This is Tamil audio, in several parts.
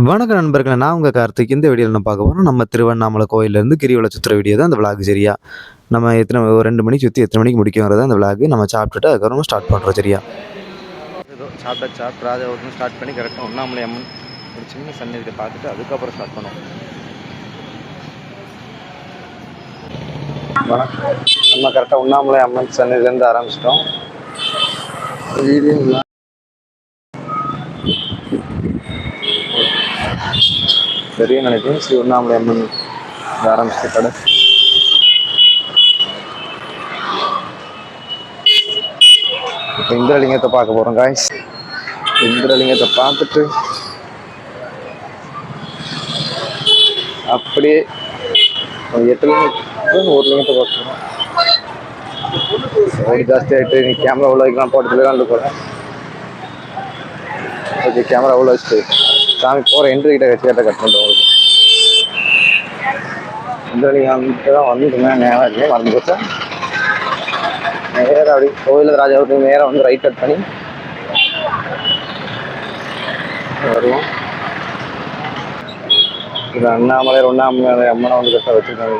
வணக்க நண்பர்களே! நான் உங்க கார்த்திக். இந்த வீடியோல என்ன பார்க்க போறோம், நம்ம திருவண்ணாமலை கோயில்லேருந்து கிரிவலம் சுத்துற வீடியோ தான் இந்த விளாக் சரியா? நம்ம ஒரு 2 மணிக்கு சுத்தி எத்தன மணிக்கு முடிக்குங்கிறது தான் இந்த விளாக். நம்ம சாப்பிட்டுட்டு அதுக்கப்புறமா ஸ்டார்ட் பண்றோம் சரியா? ஏதோ சாப்பிட்டாச்சா ராஜாவரத்துலேருந்து ஸ்டார்ட் பண்ணி கரெக்டாக உண்ணாமலை அம்மன் ஒரு சின்ன சன்னதியை பார்த்துட்டு அதுக்கப்புறம் ஸ்டார்ட் பண்ணுவோம். வணக்கம். நம்ம கரெக்டாக உண்ணாமலை அம்மன் சன்னதிலேருந்து ஆரம்பிச்சிட்டோம். வீடியோ பெரிய நினைக்கிறேன். ஸ்ரீ உண்ணாமலை அம்மன் ஆரம்பிச்சு கடை இப்போ இந்திரலிங்கத்தை பார்க்க போகிறோம் காய்ஸ். இந்திரலிங்கத்தை பார்த்துட்டு அப்படியே 8 லிங்கம் ஒரு லிங்கத்தை பார்த்துருவோம். ஓடி ஜாஸ்தி ஆகிட்டு நீ கேமரா உள்ள வைக்கலாம் போட்டு போகிறேன். ஓகே, கேமரா உள்ள வச்சுட்டு சாமி போகிற என்ட்ரி கிட்ட கேட்ட கட் பண்ணுறோம். உங்களுக்கு இந்திரலிங்கம் தான் வந்துட்டுமே நேரம் இருக்குது, மறந்து போச்சா. நேராக அப்படி கோயில் ராஜாவுக்கு நேராக வந்து ரைட் கட் பண்ணி வருவோம். இது அண்ணாமலை அம்மனை வந்து கரெக்டாக வச்சுருக்காங்க.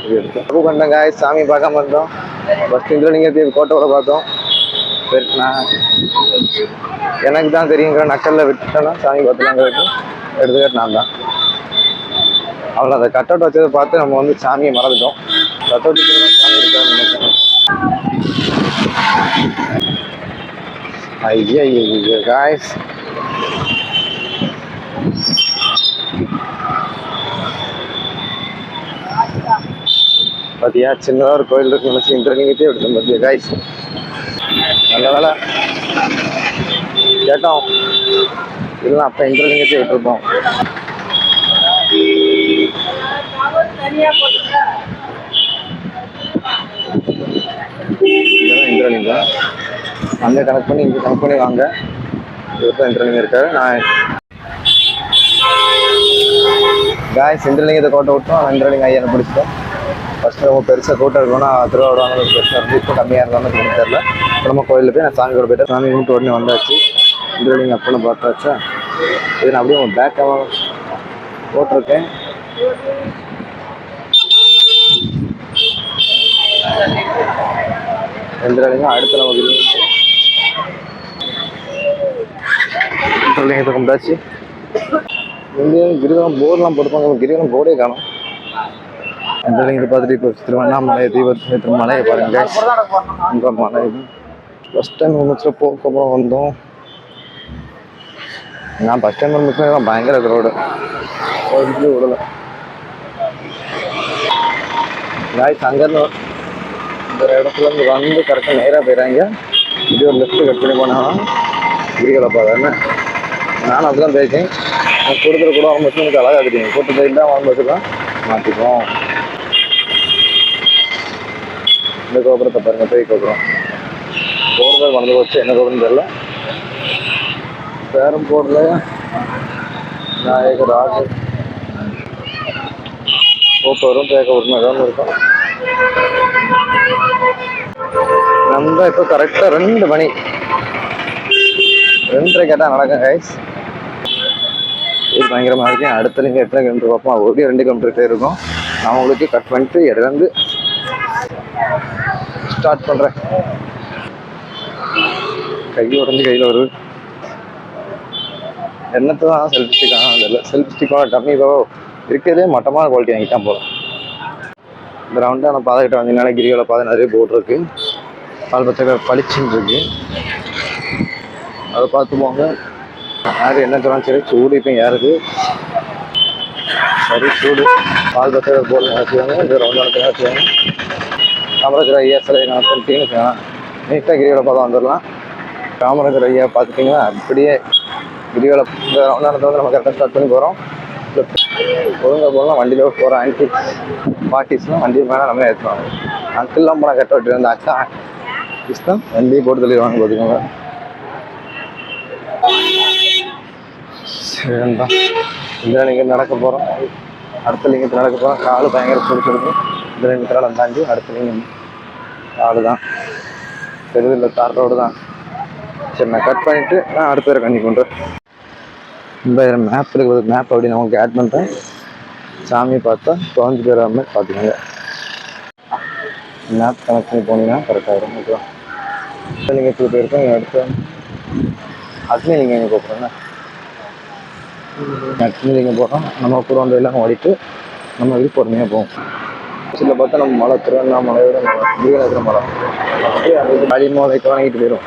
இது எடுத்து பிரபு கண்டங்க சாமி பார்க்காம இருந்தோம். ஃபஸ்ட் இந்திரலிங்கத்தை கோட்டையோட பார்த்தோம். சரி, நான் எனக்கு தான் தெரியுங்கிற நக்கல்ல விட்டுட்டேன்னா சாமி பார்த்துலாங்கிறதுக்கு எடுத்துக்கிட்டு நான் தான் அவ்வளோ அந்த கட் அவுட் வச்சதை பார்த்து நம்ம வந்து சாமியை மறந்துட்டோம். கட் அவுட் சாமி இருக்கான்னு நினைக்கிறேன். ஐயா காய்ஸ், பார்த்தியா சின்னதாக ஒரு கோயில் இருக்கு நினச்சி இந்திரலிங்கத்தையே எடுத்தோம். பார்த்தியா காய்ஸ், நல்ல வேலை கேட்டோம், இல்லை அப்போ இந்திரலிங்கத்தையே விட்டுருப்போம். இதுதான் இந்திரலிங்கம். அங்கே கனெக்ட் பண்ணி இங்கே கனெக்ட் பண்ணி வாங்க. இதுதான் இந்திரலிங்கம் இருக்காரு. நான் காய்ஸ் இந்திரலிங்கத்தை கோட்டை விட்டோம். இந்திரலிங்கம் ஐயனை பிடிச்சிட்டோம். ஃபஸ்ட்டு ரொம்ப பெருசாக கூட்டம் இருக்கணும்னா திருவாரூர் பெருசாக இருந்து இப்போ கம்மியாக இருந்தாலும் எனக்கு தெரியல. இப்போ நம்ம கோயிலில் போய் நான் சாமி கூட போய்ட்டு சாமி கும்பிட்டு உடனே வந்தாச்சு. இந்திரலிங்கம் அப்பன்னு பார்த்தாச்சா. இது நான் அப்படியே உங்கள் பேக்காக போட்டிருக்கேன். இந்திரலிங்கம் அடுத்த நமக்கு இந்திரலிங்கத்தை கும்பிட்டாச்சு. இங்கே கிரிவலம் போர்டெலாம் போட்டுப்பாங்க, கிரிவலம் போர்டே காணும். இந்திரலிங்கத்தை பார்த்துட்டு இப்போ திருவண்ணாமலை தீபத்து மலையை பாருங்க. இந்த மலை ஃபஸ்ட் டைம் முடிச்சுட்டு போக்கப்புறம் வந்தோம். நான் ஃபஸ்ட் டைம் முடிச்சுனா பயங்கர ரோடு கோயிலுக்கு விடலை. காய்ஸ் அங்கேருந்து இந்த இடத்துலேருந்து வந்து கரெக்டாக நேராக போயிடறாங்க. இது ஒரு லெஃப்ட்டு கட் பண்ணி போனாலும் கிரிகளை பார்த்தாருன்னு நானும் அப்படிதான் பேசிட்டேன். கொடுத்துட கூட வரும்போது எனக்கு அழகாக தெரியும். கூட்டத்தை தான் வரும்போது தான் மாற்றிப்போம். இந்த கோபுரத்தை பாருங்கள், பேய் கோபுரம். கோபுரம் மறந்து போச்சு, என்ன கோபுரம் தெரியல. பேரும் போடல. நாயகர் ராஜு கோப்பரும் பேக்க உரிமைதான் இருக்கும். நம்ம இப்போ கரெக்டாக 2 மணி 2:30 கேட்டால் நடக்கும் கைஸ். இது பயங்கரமாக இருக்கேன். அடுத்த லிங்கம் எத்தனை கிலோமீட்டர் பார்ப்போம். ஒரு 2 கிலோமீட்டர் இருக்கும். நான் உங்களுக்கு கட் பண்ணிட்டு இடந்து ஸ்டார்ட் பண்ணுறேன். கை உடஞ்சி கையில் வருது. என்னத்தை தான் செல்ஃபி ஸ்டிக்காக அதில் செல்ஃபி ஸ்டிக்கான டம்மி இருக்கிறதே மட்டமான குவாலிட்டி வாங்கிட்டான் போகிறோம். இந்த ரவுண்டாக நான் பாதைக்கிட்ட வந்தீங்கன்னா கிரிவல பாதை நிறைய போர்டு இருக்கு. பால் பச்சை பளிச்சுன்னு இருக்கு, அதை பார்த்து போங்க. யார் என்ன சொன்னாலும் சரி, சூடு இப்போ யாருக்கு சரி சூடு. பால் பச்சை போர்டு நினைச்சுவாங்க. இந்த ரவுண்டான நினைச்சுவாங்க. காமராஜர் ஐயா சிலை பண்ணிட்டீங்கன்னு வச்சுக்கோங்க, நீட்டாக கிரிவல பாதை வந்துடலாம். காமராஜர் ஐயா பார்த்துட்டிங்கன்னா அப்படியே கிரிவல இந்த ரவுண்டானத்தை வந்து நம்ம கரெக்டாக ஸ்டார்ட் பண்ணி போகிறோம். ஒழுங்காக போகலாம். வண்டியில் போகிற ஆன்டி பார்ட்டிஸ்லாம் வண்டி மேலே நம்ம ஏற்றுவாங்க. அங்கிள்லாம் போனால் கரெக்டாக விட்டு வந்து அக்கா இஷ்டம் வண்டியை போட்டு தள்ளிடுவாங்க பார்த்துக்கோங்க. சரிண்டா, இந்த லிங்கத்தில் நடக்க போகிறோம். அடுத்த லிங்கத்தில் நடக்க போகிறோம். காலு பயங்கர பிடிச்சிருக்கு. இந்த லிங்கத்தில் தாண்டி அடுத்த லிங்கம் காடு தான் தெரியுது, இல்லை தார் ரோடு தான். சரி, நான் கட் பண்ணிவிட்டு நான் அடுத்த பேரை கண்டிப்பாக இந்த மேப் இருக்கிறது மேப் அப்படி நான் உங்களுக்கு ஆட் பண்ணுறேன். சாமியை பார்த்தா குழந்தை பேர் மாதிரி பார்த்துக்கோங்க. மேப் கனெக்ட் பண்ணி போனீங்கன்னா கரெக்டாக இருக்கும். ஓகேவா? நீங்கள் இப்போ போயிருக்கோம். அடுத்து அக்னிலிங்கம் எங்கே போகிறோங்க? அக்னிலிங்கம் போகிறோம். நம்ம கூட வந்து எல்லாம் ஓடிட்டு நம்ம இது பொறுமையாக போவோம். சில பார்த்தா நம்ம மலை திருவண்ணாமலையோட வீடு இருக்கிற மலை அப்படியே அந்த காளியம்மாவைக்கு வாங்கிட்டு போயிடும்.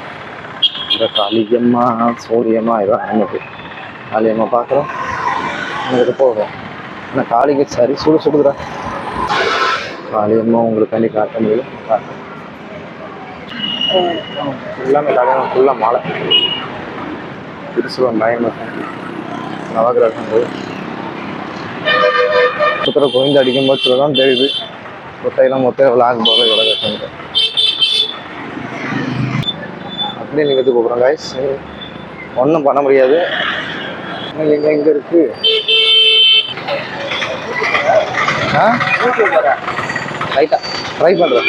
இந்த காளியம்மா சூரியம்மா இதான் நமக்கு காளியம்மா பார்க்குறோம். அங்கே போகிறோம். ஆனால் காளிக்கு சரி சுடுதுடா. காளியம்மா உங்களுக்காண்டி காட்ட முடியும். எல்லாமே காளியம்மா ஃபுல்லாக மலை திருசுவன் பயமாக நவகிரகம் போய் சுத்திர கோவிந்து அடிக்கும்போது தான் தெரியுது மொத்தையெல்லாம் விளாகும் போது எவ்வளோ கஷ்டம். அப்படியே நீங்கள் எடுத்து கூப்பிட்றோம் காய்ஸ். ஒன்றும் பண்ண முடியாது. நீங்கள் எங்கே இருக்கு? ரைட்டா ட்ரை பண்ணுறேன்.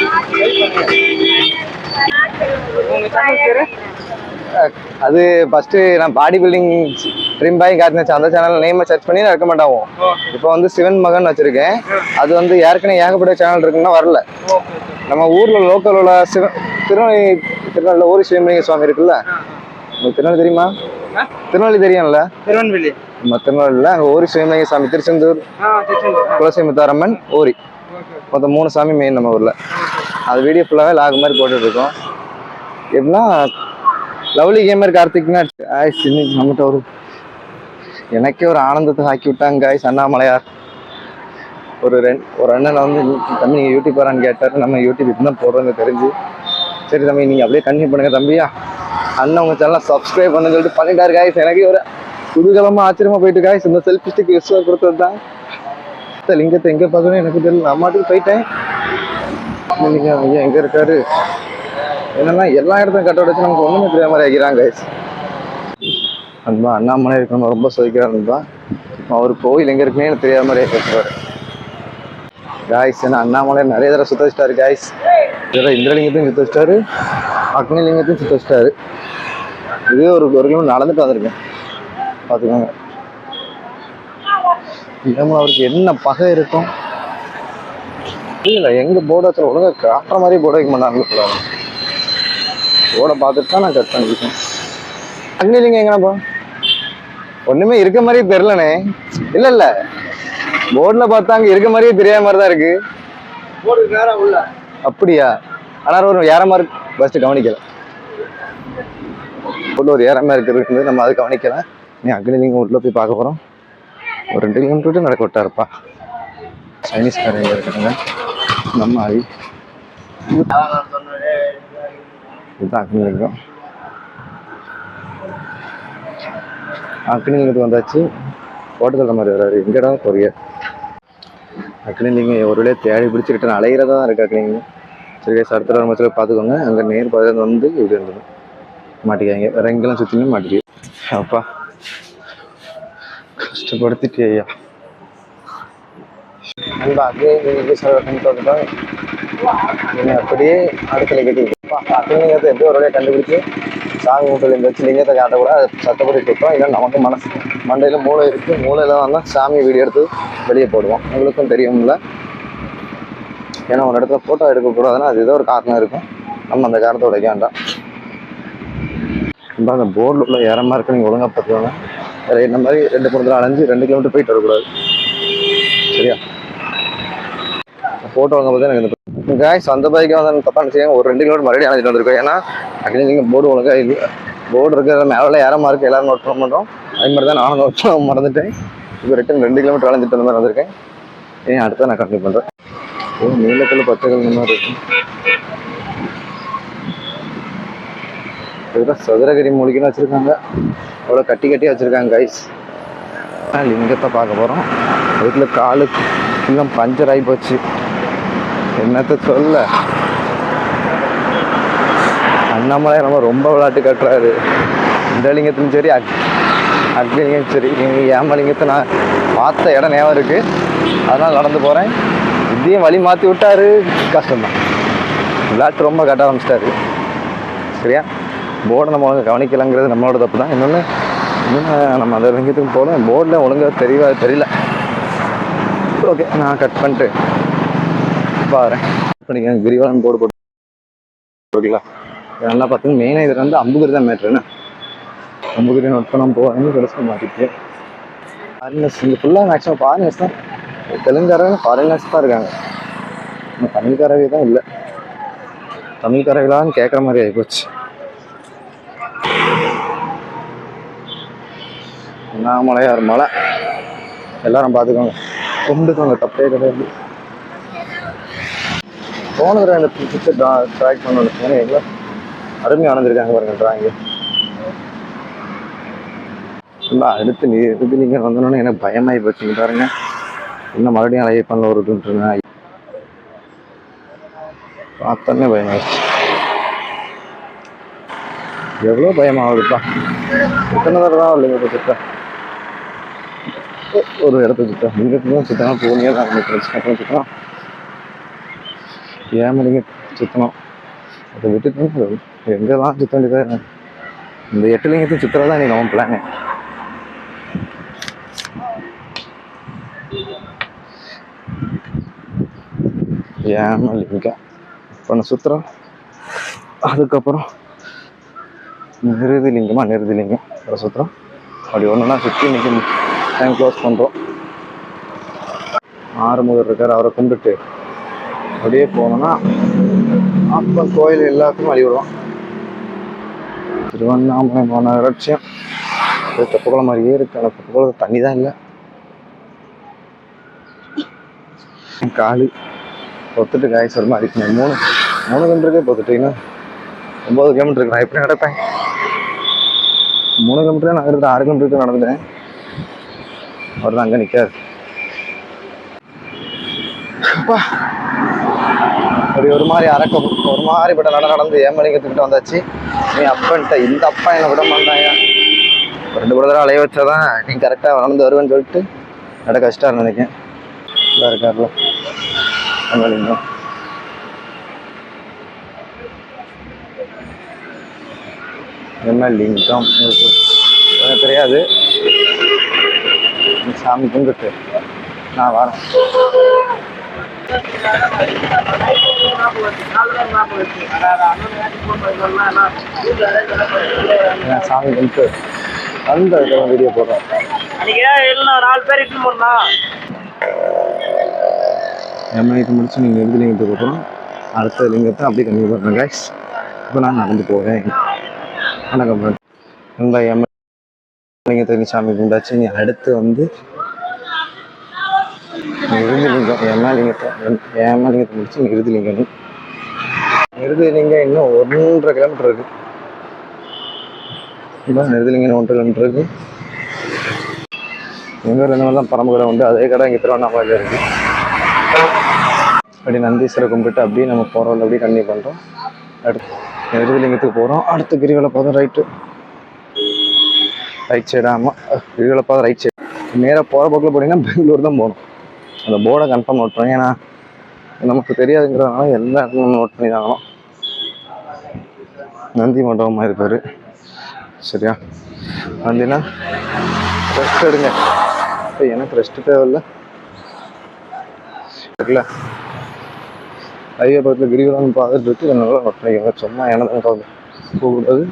அது ஃபஸ்ட்டு நான் பாடி பில்டிங் ட்ரிம் பாய் காட்டினேன். அந்த சேனல் நேமை சர்ச் பண்ணி நான் ரெக்கமெண்ட் ஆகும். இப்போ வந்து சிவன் மகன் வச்சுருக்கேன். அது வந்து ஏற்கனவே ஏகப்பட்ட சேனல் இருக்குன்னா வரல. நம்ம ஊரில் லோக்கல் உள்ள திருநெல்வேலி ஊரி சிவலிங்க சுவாமி இருக்குல்ல, உங்களுக்கு திருநெல்வேலி தெரியுமா? திருநெல்வேலி தெரியும்ல? திருநெல்வேலி நம்ம திருநெல்வேலியில் அங்கே ஊரி சிவலிங்க சாமி, திருச்செந்தூர் குலசை முத்தாரம்மன், ஊரி, மொத்தம் 3 சாமி மெயின் நம்ம ஊரில். அது வீடியோ ஃபுல்லாகவே லாக் மாதிரி போட்டுட்ருக்கோம். எப்படின்னா லவ்லி கேமர் கார்த்திக்னா இன்னைக்கு நம்மகிட்ட ஒரு எனக்கே ஒரு ஆனந்தத்தை ஆக்கி விட்டாங்க காய்ஸ். அண்ணாமலையார் ஒரு அண்ணன் வந்து தம்பி நீங்கள் யூடியூப் வரான்னு கேட்டார். நம்ம யூடியூப் இப்போ தான் போடுறோங்க தெரிஞ்சு. சரி தம்பி நீங்கள் அப்படியே கண்டினியூ பண்ணுங்க தம்பியா, அண்ணன் உங்கள் சேனலை சப்ஸ்கிரைப் பண்ணு சொல்லிட்டு பண்ணிட்டாரு காய்ஸ். எனக்கே ஒரு குதூகலமாக ஆச்சரியமாக போயிட்டு காய்ஸ். இந்த செல்ஃபி ஸ்டிக் விசுவாக கொடுத்தது தான். லிங்கத்தை எங்கே பார்க்கணும் எனக்கு தெரியல. நான் மாட்டுக்கு போயிட்டேன். லிங்கம் ஐயா எங்கே இருக்காரு? என்னன்னா எல்லா இடத்தையும் கட்ட வச்சு நமக்கு ஒன்றுமே தெரியாத மாதிரி ஆகிறாங்க காய்ஸ். அன்பா அண்ணாமலை இருக்கணும் ரொம்ப சோதிக்கிறாருன்பா. அவர் கோயில் எங்கே இருக்குன்னு எனக்கு தெரியாத மாதிரி பேசுவார் காய்ஸ். ஏன்னா அண்ணாமலை நிறைய தடவை சுத்த வச்சிட்டாரு காய்ஸ். இதெல்லாம் இந்திரலிங்கத்தையும் சுத்த வச்சிட்டாரு, அக்னிலிங்கத்தையும் சுத்த வச்சிட்டாரு. இதே ஒரு கிலோமீட்டர் நடந்துட்டு வந்திருக்கேன் பார்த்துக்கோங்க. இல்லாமல் அவருக்கு என்ன பகை இருக்கும் இல்லை. எங்கே போர்டு வச்சு ஒழுங்காக காட்டுற மாதிரி போர்டு வைக்க மாட்டாங்க. போர்டை பார்த்துட்டு தான் நான் கட் பண்ணிருக்கேன். அக்னிலிங்கம் எங்கண்ணா ஒன்றுமே இருக்க மாதிரியே தெரிலண்ணே. இல்லை போர்டில் பார்த்தா அங்கே இருக்க மாதிரியே தெரியாத மாதிரி தான் இருக்கு. அப்படியா? ஆனால் ஒரு ஏறமா இருக்கு. ஃபஸ்ட்டு கவனிக்கல. போர்டில் ஒரு ஏறமா இருக்கிறது நம்ம அதை கவனிக்கல. நீ அக்னிலிங்கம் உள்ள போய் பார்க்க போகிறோம். ஒரு 2 கிலோமீட்டர் நடக்க விட்டாருப்பா. சைனீஸ்காரங்க இருக்காங்க. நம்ம ஆகி இதுதான் அக்னிலிங்கம். அக்னிலிங்கத்துக்கு வந்தாச்சு. ஹோட்டல் மாதிரி வராரு. எங்கடா கொரியர் அக்னிலிங்கம் ஒரு வழியாக தேடி பிடிச்சி ரிட்டன் அலைகிறதா தான் இருக்குது அக்னிலிங்கம். சரி அடுத்த ஒரு மச்சத்தில் பார்த்துக்கோங்க. அங்கே நேர் பதில் வந்து இப்படி இருந்தது மாட்டிக்காங்க. வேற எங்கெல்லாம் சுற்றினும் மாட்டிக்கு. அப்பா கஷ்டப்படுத்திட்டு ஐயா. நண்பா அக்னிலிங்கம் நீங்கள் அப்படியே அடுத்த கேட்டுப்பா. அக்னிலிங்கத்தை எப்படி ஒரு வழியாக கண்டுபிடிச்சி சாமி மூட்டையில் இந்த வச்சு லிங்கத்தை காட்டக்கூடாது. சட்டப்படி கொடுத்தோம். இல்லை நமக்கு மனசு மண்டையில் மூளை இருக்குது. மூளையில் தான் சாமி வீடியோ எடுத்து வெளியே போடுவோம். உங்களுக்கும் தெரியும்ல. ஏன்னா ஒரு இடத்துல ஃபோட்டோ எடுக்கக்கூடாதுன்னா அது ஏதோ ஒரு காரணம் இருக்கும். நம்ம அந்த காரணத்தை உடைக்க வேண்டாம். இப்போ அந்த போர்டில் உள்ள ஏறமாக இருக்குது. நீங்கள் ஒழுங்காக பார்த்துக்கோங்க. வேறு என்ன மாதிரி 2 கிலோமீட்டர் அலைஞ்சு 2 கிலோமீட்டர் போயிட்டு வரக்கூடாது. சரியா? ஃபோட்டோ வாங்க பார்த்தா எனக்கு இந்த காய்ஸ் அந்த பைக்கை வந்து தப்பாக நினச்சிக்காங்க. ஒரு 2 கிலோமீட்டர் மறுபடியும் அழைச்சிட்டு வந்திருக்கோம். ஏன்னா அக்னிலிங்கம் போர்டு ஒழுங்காக இல்லை. போர்டு இருக்கிற மேலே ஏறமாக இருக்குது. எல்லோரும் நோட் பண்ண பண்ணுறோம். அது மாதிரி தான் நானும் நோட் பண்ண மறந்துட்டேன். இப்போ ரிட்டன் 2 கிலோமீட்டர் அலைஞ்சிட்டு வந்த மாதிரி வந்திருக்கேன். அடுத்த நான் கண்டினியூ பண்ணுறேன். நீலக்கல் பச்சைக்கல் இந்த மாதிரி இருக்கும். இதுதான் சதுரகிரி மூலிகைன்னு வச்சுருக்காங்க. அவ்வளோ கட்டி வச்சுருக்காங்க கைஸ். லிங்கத்தை பார்க்க போகிறோம். அதுக்குள்ள காலுக்கு இன்னும் பஞ்சர் ஆகி போச்சு. என்னத்தை சொல்ல, அண்ணாமலை நம்ம ரொம்ப விளையாட்டு கட்டுறாரு. இந்த லிங்கத்தும் சரி அக்னிலிங்கம் சரி. நீங்கள் ஏமலிங்கத்தை நான் பார்த்த இடம் ஞாபகம் இருக்குது. அதனால் நடந்து போகிறேன். இதையும் வழி மாற்றி விட்டாரு. கஷ்டம்தான். விளையாட்டு ரொம்ப கட்ட ஆரம்பிச்சிட்டாரு. சரியா? போர்டை நம்ம கவனிக்கலாங்கிறது நம்மளோட தப்பு தான். இன்னொன்று இன்னும் நம்ம அந்த லிங்கத்துக்கு போகிறோம். போர்டில் ஒழுங்காக தெரியல. ஓகே, நான் கட் பண்ணிட்டு பாருறேன். பண்ணிக்கேன். கிரிவலம் போர்டு போட்டுருக்கீங்களா? நல்லா பார்த்தீங்கன்னா மெயினாக இதில் வந்து அம்புகிரி தான் மேட்ருன்னு. அம்புகிரி நோட் பண்ண போகிறேன்னு பெருசாக மாட்டிட்டு ஃபாரினர்ஸ் இங்கே ஃபுல்லாக மேக்ஸிமம் ஃபாரினர்ஸ் தான். தெலுங்காரங்க ஃபாரினர்ஸ் தான் இருக்காங்க. இன்னும் தமிழ்காரவே தான் இல்லை. தமிழ்காரங்களான்னு கேட்குற மாதிரி ஆகிப்போச்சு. அண்ணாமலையார் மலை எல்லாரும் பார்த்துக்கோங்க, கும்பிட்டுக்கோங்க, தப்பே கிடையாது. போனதுல இந்த பிக்சர் ட்ராக் பண்ணணும். எவ்வளோ அருமையாக வளர்ந்துருக்காங்க பாருங்க ட்ராயிங்கு. இல்லை அடுத்து நீங்கள் வந்தோன்னு எனக்கு பயமாகி போச்சுங்க பாருங்க. இன்னும் மறுபடியும் அலைய பண்ண வருதுன்ட்டுருங்க. பார்த்தோன்னே பயமாயிடுச்சு. எவ்வளோ பயமாகுதுப்பா. எத்தனை தடவை தான் இல்லைங்க சுத்தம். ஒரு இடத்த சுத்தம் லிங்கத்துக்கும் சுத்தமாக பூமியாக தான் பிரச்சனை சுத்தம். ஏமலிங்க சுத்தணும். அதை விட்டுட்டு எங்கெல்லாம் சுத்த வேண்டியதாக இந்த 8 லிங்கத்தையும் சுற்றுறதா நீ நம்ம பிளானு. ஏமலிங்க இப்போ நான் சுற்றுறோம். அதுக்கப்புறம் நிறுதிலிங்கம் அதை சுற்றுறோம். அப்படி ஒன்றுனா சுற்றி இன்னைக்கு டைம் க்ளோஸ் பண்ணுறோம். ஆறுமுகர் இருக்கார், அவரை கும்பிட்டு அப்படியே போனோம்னா அப்போ கோயில் எல்லாத்துக்கும் வழி விடுவோம். திருவண்ணாமலை மாநகராட்சியம் தெப்பக்குளம் மாதிரியே இருக்கு. ஆனால் தெப்பக்குளம் தண்ணி தான் இல்லை. காலு பொத்துட்டு காய்ச்சி ஒரு மாதிரி 3 கிலோமீட்டருக்கே பொத்துட்டீங்கன்னா 9 கிலோமீட்டருக்கு நான் எப்படி நடப்பேன்? 3 கிலோமீட்டர் நான் எடுத்து 6 கிலோமீட்டருக்கு நடந்துட்டேன். அவர் தான் அங்கே நிற்காது. அப்படி ஒரு மாதிரி அரக்கம் ஒரு மாதிரிப்பட்ட நடந்து ஏமலிங்கத்துக்கிட்ட வந்தாச்சு. நீ அப்பன்ட்ட இந்த அப்பா என்னை விட மாட்டாங்க. 2 தடவை அலைய வச்சாதான் நீ கரெக்டாக நடந்து வருவேன்னு சொல்லிட்டு நட கஷ்டம் நினைக்கேன். நல்லா இருக்காருல ஏமலிங்கம். ஏமலிங்கம் எனக்கு தெரியாது. சாமி கும்பிட்டு நான் வரேன். சாமி கும்பிட்டு அந்த வீடியோ போடுறேன். ஏமலிங்கத்தை முடிச்சு நீங்கள் எழுதி லிங்கத்துக்கு அப்புறம் அடுத்த லிங்கத்தை அப்படியே கண்டிப்பாக பண்ணுறேன் கைஸ். இப்போ நான் நடந்து போகிறேன். வணக்கம். இந்த ஏமலிங்கத்தை சாமி கும்பிட்டாச்சு. நீ அடுத்து வந்து நிறுதிலிங்கம். ஏமலிங்கத்தை முடிச்சு நிறுதிலிங்கம். நிறுதிலிங்கம் இன்னும் 1.5 கிலோமீட்டர் இருக்கு. இப்போ நிறுதிலிங்கம் 1 கிலோமீட்டர் இருக்கு. எங்கள் 2 நாள் தான் பரம்பு கடை உண்டு. அதே கடை இங்கே திருவண்ணாமலையில் இருக்கு. அப்படி நந்தீஸ்வரை கும்பிட்டு அப்படியே நம்ம போகிறோம். அப்படியே கண்டினியூ பண்ணுறோம். அடுத்து நிறுதிலிங்கத்துக்கு போகிறோம். அடுத்து கிரிவலப்பாதம் ரைட் சைடு. ஆமாம், கிரிவலப்பாதம் ரைட் சைடு. நேராக போகிற பக்கத்தில் போனீங்கன்னா பெங்களூர் தான் போகணும். அந்த போர்டை கன்ஃபார்ம் நோட் பண்ணி, ஏன்னா நமக்கு தெரியாதுங்கிறதுனால எல்லா இடத்துலையும் நோட் பண்ணி தாங்கணும். நந்தி மண்டபமாக இருப்பார். சரியா? நந்தினா ரெஸ்ட் எடுங்க. இப்போ எனக்கு ரெஸ்ட்டு தேவையில்லை இருக்குல்ல. ஹைவே பக்கத்தில் கிரிவலம் பார்த்துட்டு இருக்கு. நல்லா நோட் பண்ணிக்கோங்க. சும்மா எனக்கு போகக்கூடாது.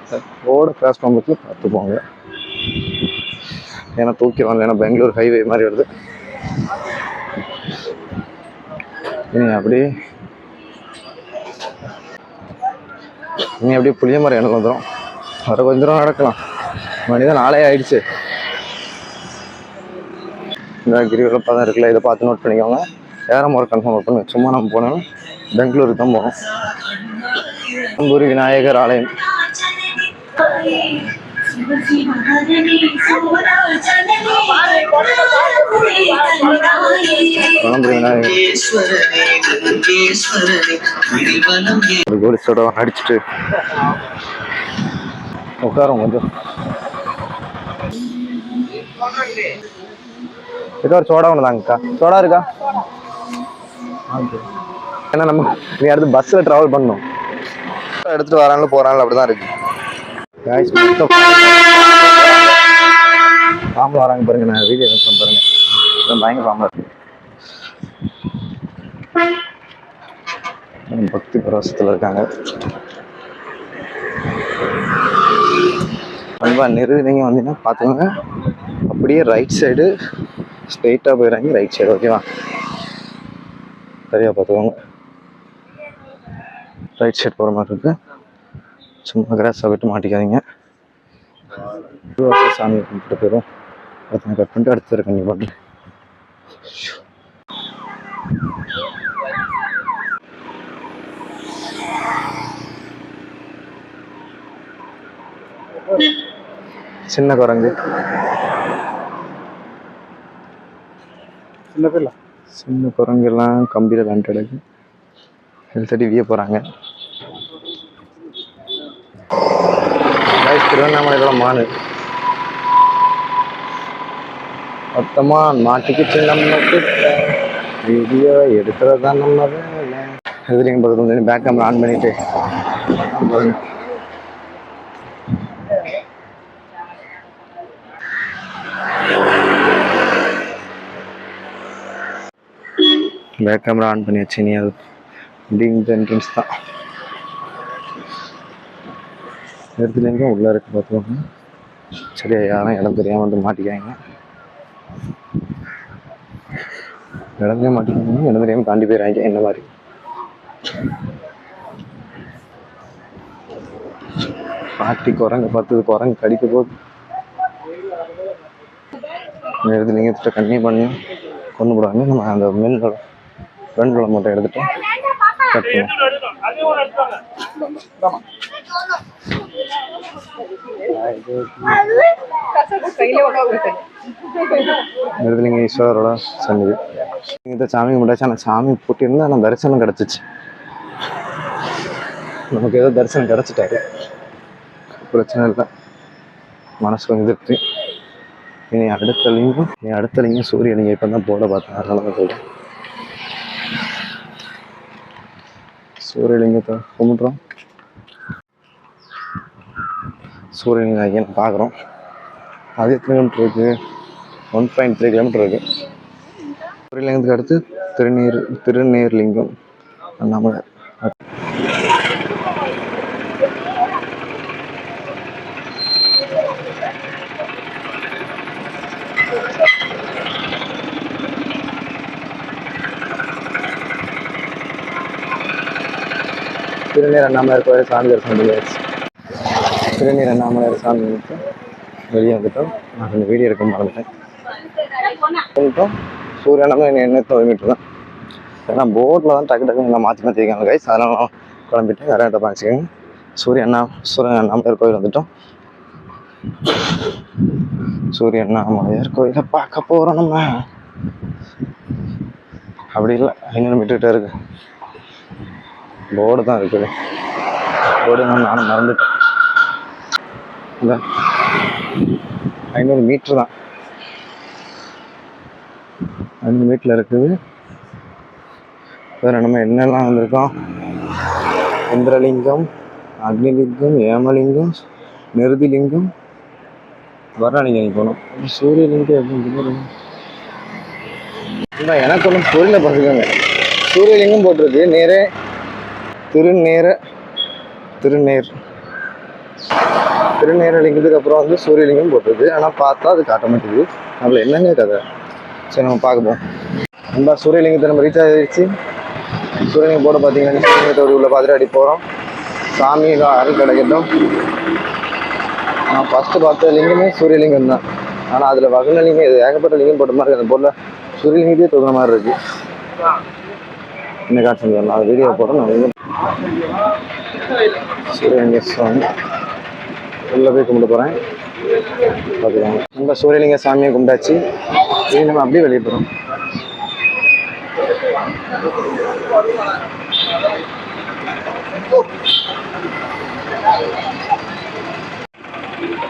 ரோடை கிராஸ் பண்ணுறதுக்கு பார்த்து போங்க. ஏன்னா தூக்கிடுவாங்க. ஏன்னா பெங்களூர் ஹைவே மாதிரி வருது. நீ அப்படியே புளிய மரம் எனக்கு வந்துடும். வர கொஞ்சம் தூரம் நடக்கலாம். மணிதான் 4 ஆயிடுச்சு. இந்த கிரிவலப்பாக தான் இருக்குல்ல, இதை பார்த்து நோட் பண்ணிக்கோங்க. யாரும் முறை கன்ஃபார்ம் நோட் பண்ணுங்க. சும்மா நம்ம போனோம்னா பெங்களூருக்கு தான் போகணும். அம்பூரி விநாயகர் ஆலயம். அடிச்சுட்டு உட்காரும் கொஞ்சம். ஏதோ ஒரு சோடா ஒன்று தாங்கக்கா. சோடா இருக்கா? ஏன்னா நம்ம நீ அடுத்து பஸ்ஸில் ட்ராவல் பண்ணணும். எடுத்துகிட்டு வராங்களோ போகிறாங்களோ அப்படி தான் இருக்கு. பாம்பு வராங்க பாருங்க, நான் வீடியோ எடுத்து பாருங்க. பயங்கர பாம்பு பக்தி பரவசத்தில் இருக்காங்க. ரொம்ப நெருங்கிங்க வந்தீங்கன்னா பார்த்துக்கோங்க, அப்படியே ரைட் சைடு ஸ்ட்ரெயிட்டாக போயிடுறாங்க. ரைட் சைடு ஓகேவா, சரியாக பார்த்துக்கோங்க. ரைட் சைடு போகிற மாதிரி இருக்குது. சும்மா கிராஸாக விட்டு மாட்டிக்காதீங்க. சாமி கும்பிட்டு போயிடும். அதை கட் பண்ணிட்டு அடுத்து கண்டிப்பாக பண்ணு. சின்ன குரங்கு, சின்ன குரங்கு எல்லாம் கம்பியில் தாண்டிடுது. ஹெல்த் டிவியே போகிறாங்க. திருவண்ணாமலையோட மானு மொத்தமாக மாட்டிக்கிச்சு. நமக்கு வீடியோ எடுக்கிறது தான் நம்ம வேலை. எதிரிங்க பக்கத்தில் பேக் கேமரா ஆன் பண்ணிட்டு பேக் கேமரா ஆன் பண்ணி வச்சு நீ அது இந்த என்ட்ரன்ஸ் தான். இடத்துலேங்க உள்ளே இருக்கு பார்த்துக்கோங்க. சரியா யாரும் இடம் தெரியாமல் வந்து மாட்டிக்காங்க. இடத்துலேயே மாட்டிக்காங்க, இடம் தெரியாமல் தாண்டி போயிடுறாங்க. என்ன மாதிரி பாட்டி குரங்கு பார்த்து குரங்கு கடிக்க போகுது. இடத்துலேங்க திட்ட கண்ணி பண்ணி கொண்டு போடுவாங்க. நம்ம அந்த மீன்களை ஃப்ரெண்ட்களை மட்டும் எடுத்துட்டு கட் பண்ணுவோம். இடத்துலங்க ஈஸ்வரரோட சன்னிதி. இந்த சாமி கும்பிட்டாச்சு. ஆனால் சாமி போட்டிருந்தா ஆனால் தரிசனம் கிடச்சிச்சு. நமக்கு ஏதோ தரிசனம் கிடச்சிட்டாரு, பிரச்சனை இல்லை. மனசு கொஞ்சம் திருப்தி. இனி அடுத்த லிங்கம் சூரியலிங்கம் இப்போ தான் போட பார்த்தேன், அதனால தான் சொல்கிறேன். சூரியலிங்கத்தை கும்பிட்றோம். சூரியலிங்கம் ஐயன் பார்க்குறோம். அது எத்தனை கிலோமீட்டர் இருக்குது? 1.3 கிலோமீட்டர் இருக்குது. சூரியலிங்கத்துக்கு அடுத்து திருநீர்லிங்கம் அண்ணாமலை. திருநீர் அண்ணாமலையார் கோயில் சாமி தரிசனம் பண்ணியாச்சு. திருநீர் அண்ணாமலையார் சாமி வந்துட்டு வெளியே வந்துட்டோம். நான் கொஞ்சம் வீடியோ எடுக்க மறந்துட்டேன். வந்துட்டோம். சூரியனமே என்ன கிலோமீட்டர் தான். ஏன்னா போட்டில் தான் டக்கு எல்லாம் மாற்றி வைக்காங்க கைஸ். அதெல்லாம் குழம்பிட்டு கரெக்டாக பார்த்துக்கோங்க. சூரியன் அண்ணாமலையார் கோயில் வந்துட்டோம். சூரியன் அண்ணாமலையார் கோயிலை பார்க்க போகிறோம் நம்ம. அப்படி இல்லை, 500 மீட்டர்கிட்ட இருக்கு. போர்டு தான் இருக்குது. போர்டு நானும் மறந்துட்டேன். இல்லை 500 மீட்ரு தான். 500 மீட்டரில் இருக்குது. வேறு நம்ம என்னெல்லாம் வந்திருக்கோம்? இந்திரலிங்கம், அக்னிலிங்கம், ஏமலிங்கம், நிருதிலிங்கம், வர்ணலிங்கம் போனோம். சூரியலிங்கம் எப்படி எனக்கு ஒன்றும் பொருளை பார்த்துக்கோங்க. சூரியலிங்கம் போட்டிருக்கு. நேரே திருநேரலிங்கத்துக்கு அப்புறம் வந்து சூரியலிங்கம் போட்டிருக்கு. ஆனால் பார்த்தா அது காட்ட மாட்டேங்குது. நம்மள என்னங்க கதை? சரி நம்ம பார்ப்போம். நம்ம சூரியலிங்கத்தை நம்ம ரீச் ஆகிடுச்சு. சூரியலிங்கம் போட பார்த்தீங்கன்னா சூரியலிங்கத்தோடு உள்ள பார்த்துட்டு அடி போகிறோம். சாமி அருள் கிடைக்கட்டும். நான் ஃபஸ்ட்டு பார்த்த லிங்கமே சூரியலிங்கம் தான். ஆனால் அதில் வகுனலிங்கம் இது ஏகப்பட்ட லிங்கம் போட்ட மாதிரி இருக்குது. அந்த பொருளை சூரியலிங்கத்தையே தொகுற மாதிரி இருக்குது. என்ன காட்சி சொல்லலாம், அது வீடியோ போட்டோம். நான் சூரியலிங்க சாமி உள்ளே போய் கும்பிட போகிறேன். பார்த்துக்கோங்க. நம்ம சூரியலிங்க சாமியை கும்பிட்டாச்சு. இனி நம்ம அப்படியே வெளியே போகிறோம்.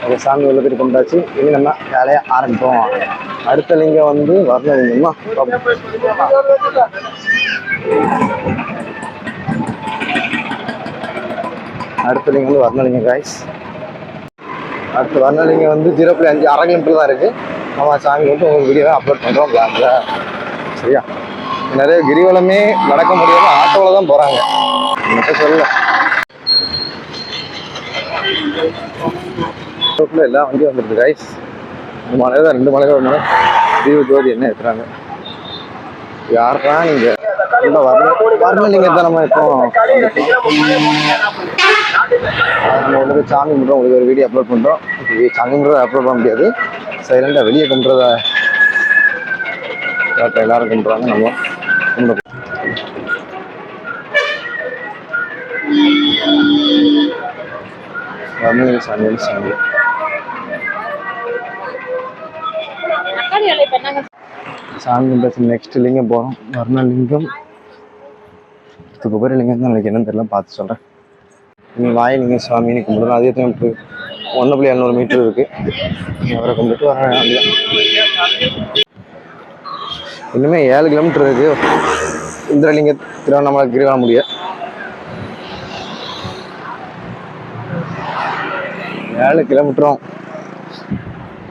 அந்த சாமி உள்ள போய் கும்பிட்டாச்சு. இனி நம்ம வேலையை ஆரம்பிப்போம். அடுத்த லிங்கம் வந்து வர்ணலிங்கம்மா. அடுத்த லிங்கம் வந்து வர்ணலிங்கம் காய்ஸ். அடுத்து வர்ணலிங்க வந்து 0.5 அரை கிலோமீட்டர் தான் இருக்குது. நம்ம சாமி வந்து உங்களுக்கு வீடியோவை அப்லோட் பண்ணுறோம் பிளாக்ல. சரியா? நிறைய கிரிவலமே நடக்க முடியாமல் ஆட்டோவில் தான் போகிறாங்க. மட்டும் சொல்லல எல்லா வண்டியும் வந்துருக்கு கைஸ். 2 மலை தான், 2 மலைகள் ஒரு மலை தீவு ஜோதி என்ன ஏற்றுறாங்க. யாருக்கா நீங்கள் இந்த வர்ணலிங்கத்தை நம்ம இப்போ உங்களுக்கு சாமி கும்பிட்றோம். உங்களுக்கு ஒரு வீடியோ அப்லோட் பண்ணுறோம். சாமி கும்பிட்றத அப்லோட் பண்ண முடியாது, சைலண்டாக வெளியே கும்பிட்றத எல்லாரும் கும்பிட்றாங்க. நம்ம கும்பிட சாமி சாமி சாமி கும்பிட்டு நெக்ஸ்ட் லிங்கம் போகிறோம். வர்ணலிங்கம் குபேரலிங்கம் தான் எனக்கு என்னன்னு தெரியல, பார்த்து சொல்கிறேன். நீங்கள் வாயிலிங்க சுவாமின்னு கும்பிடுறோம். அதே டைம் 1.700 மீட்டர் இருக்குது. அவரை கும்பிட்டு வர இன்னுமே 7 கிலோமீட்டர் இருக்குது. இந்திரலிங்க திருவண்ணாமலை கிரிவலம் முடிய 7 கிலோமீட்டரும்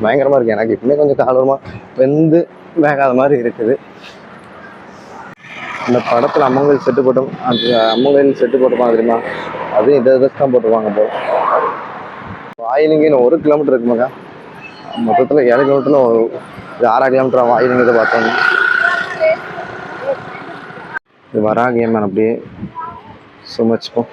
பயங்கரமாக இருக்குது. எனக்கு இப்பவுமே கொஞ்சம் காலமாக வெந்து வேகாத மாதிரி இருக்குது. இந்த படத்தில் அம்மங்கல் செட்டு போட்டோம், அந்த அம்மங்கல் செட்டு போட்டுப்பாங்க தெரியுமா, அதுவும் இதை தான் போட்டுருவாங்க போல. வாயிலிங்கன்னு 1 கிலோமீட்டர் இருக்குமாக்கா. மொத்தத்தில் 7 கிலோமீட்டரில் ஒரு 6 கிலோமீட்டர் வாயிலிங்கத்தை பார்த்தோம். இது வராகியம் அப்படியே சுமச்சுப்போம்.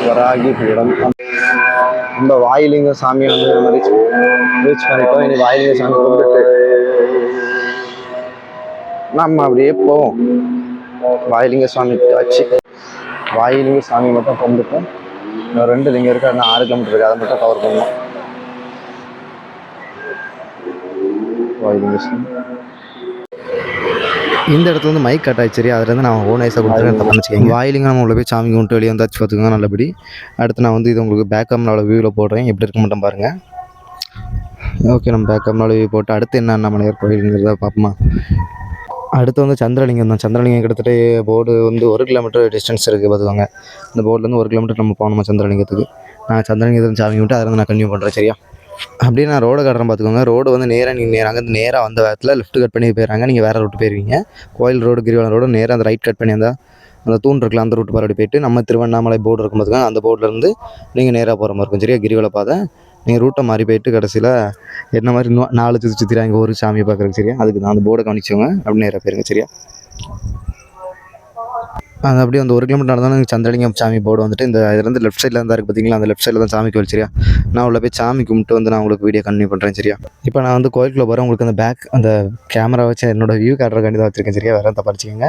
வராகி பீடம். நம்ம வாயிலிங்க சாமியை வந்து இந்த மாதிரி ரீச் பண்ணிட்டோம். இனி வாயிலிங்க சாமி கும்பிட்டு நம்ம அப்படியே போவோம். வாயிலிங்க சாமி ஆச்சு. வாயிலிங்க சாமி மட்டும் கும்பிட்டுட்டோம். இன்னும் 2 லிங்கம் இருக்குது, இன்னும் 6 கிலோமீட்டர் இருக்குது. அதை மட்டும் கவர் பண்ணணும். வாயிலிங்க சாமி இந்த இடத்துல வந்து மைக் கட் ஆயிடுச்சு. சரி, அதுலேருந்து நான் ஓன் ஐஸாக கொடுத்துருக்கேன் பண்ணிச்சுக்கேங்க. வாயிலிங்க நம்ம உள்ள போய் சாமி கும்பிட்டு வெளியே வந்தாச்சு பார்த்துக்கோங்க நல்லபடி. அடுத்து நான் வந்து இது உங்களுக்கு பேக் கேமராவில் வியூவில் போடுறேன், எப்படி இருக்க மட்டும் பாருங்கள். ஓகே, நம்ம பேக் கேமராவில் வியூ போட்டு அடுத்து என்ன அண்ணாமலையார் கோயிலுங்கிறத பார்ப்போமா. அடுத்து வந்து சந்திரலிங்கம் தான். சந்திரலிங்கம் கிட்டத்தட்ட போர்டு வந்து 1 கிலோமீட்டர் டிஸ்டன்ஸ் இருக்குது பார்த்துக்கோங்க. இந்த போர்ட்லேருந்து 1 கிலோமீட்டர் நம்ம போகணுமா சந்திரலிங்கத்துக்கு. நான் சந்திரலிங்கத்தில் சாமி கும்பிட்டு அதில் நான் கன்டினியூ பண்ணுறேன். சரியா? அப்படியே நான் ரோடு காட்டுறேன் பார்த்துக்கோங்க. ரோடு வந்து நீங்கள் அங்கேருந்து நேராக வந்த வேகத்தில் லெஃப்ட் கட் பண்ணி போயிடுறாங்க. நீங்கள் வேறு ரூட்டு போயிருவீங்க. கோயில் ரோடு கிரிவலம் ரோடு நேராக அந்த ரைட் கட் பண்ணி அந்த தூண் இருக்குல்ல, அந்த ரூட்டு பாரு போயிட்டு நம்ம திருவண்ணாமலை போர்டு இருக்கும் பார்த்துக்கோங்க. அந்த போர்ட்லேருந்து நீங்கள் நேராக போகிற மாதிரி இருக்கும். சரியா? கிரிவல பாதை நீங்கள் ரூட்டை மாறி போயிட்டு கடைசியில் என்ன மாதிரி இன்னும் 4 சுற்றிறாங்க ஒரு சாமியை பார்க்குறதுக்கு. சரியா? அதுக்கு நான் அந்த போர்டை கவனிச்சவங்க அப்படி நேராக போயிருங்க. சரியா? அது அப்படியே அந்த 1 கிலோமீட்டர் நடந்தாலும் சந்திரலிங்கம் சாமி போர்டு வந்துட்டு இந்த இதுலேருந்து லெஃப்ட் சைடில் இருந்தால் இருக்குது பார்த்தீங்களா, அந்த லெஃப்ட் சைடில் தான் சாமி கோயில். சரியா? நான் உள்ள போய் சாமி கும்பிட்டு வந்து நான் உங்களுக்கு வீடியோ கண்டினியூ பண்ணுறேன். சரியா? இப்போ நான் வந்து கோயிலுக்குள்ளே போகிறேன். உங்களுக்கு அந்த அந்த கேமரா வச்சு என்னோட வியூ காட்டுறக்காண்டி தான் வச்சுருக்கேன். சரியா? வேறு தப்பாச்சிக்கோங்க.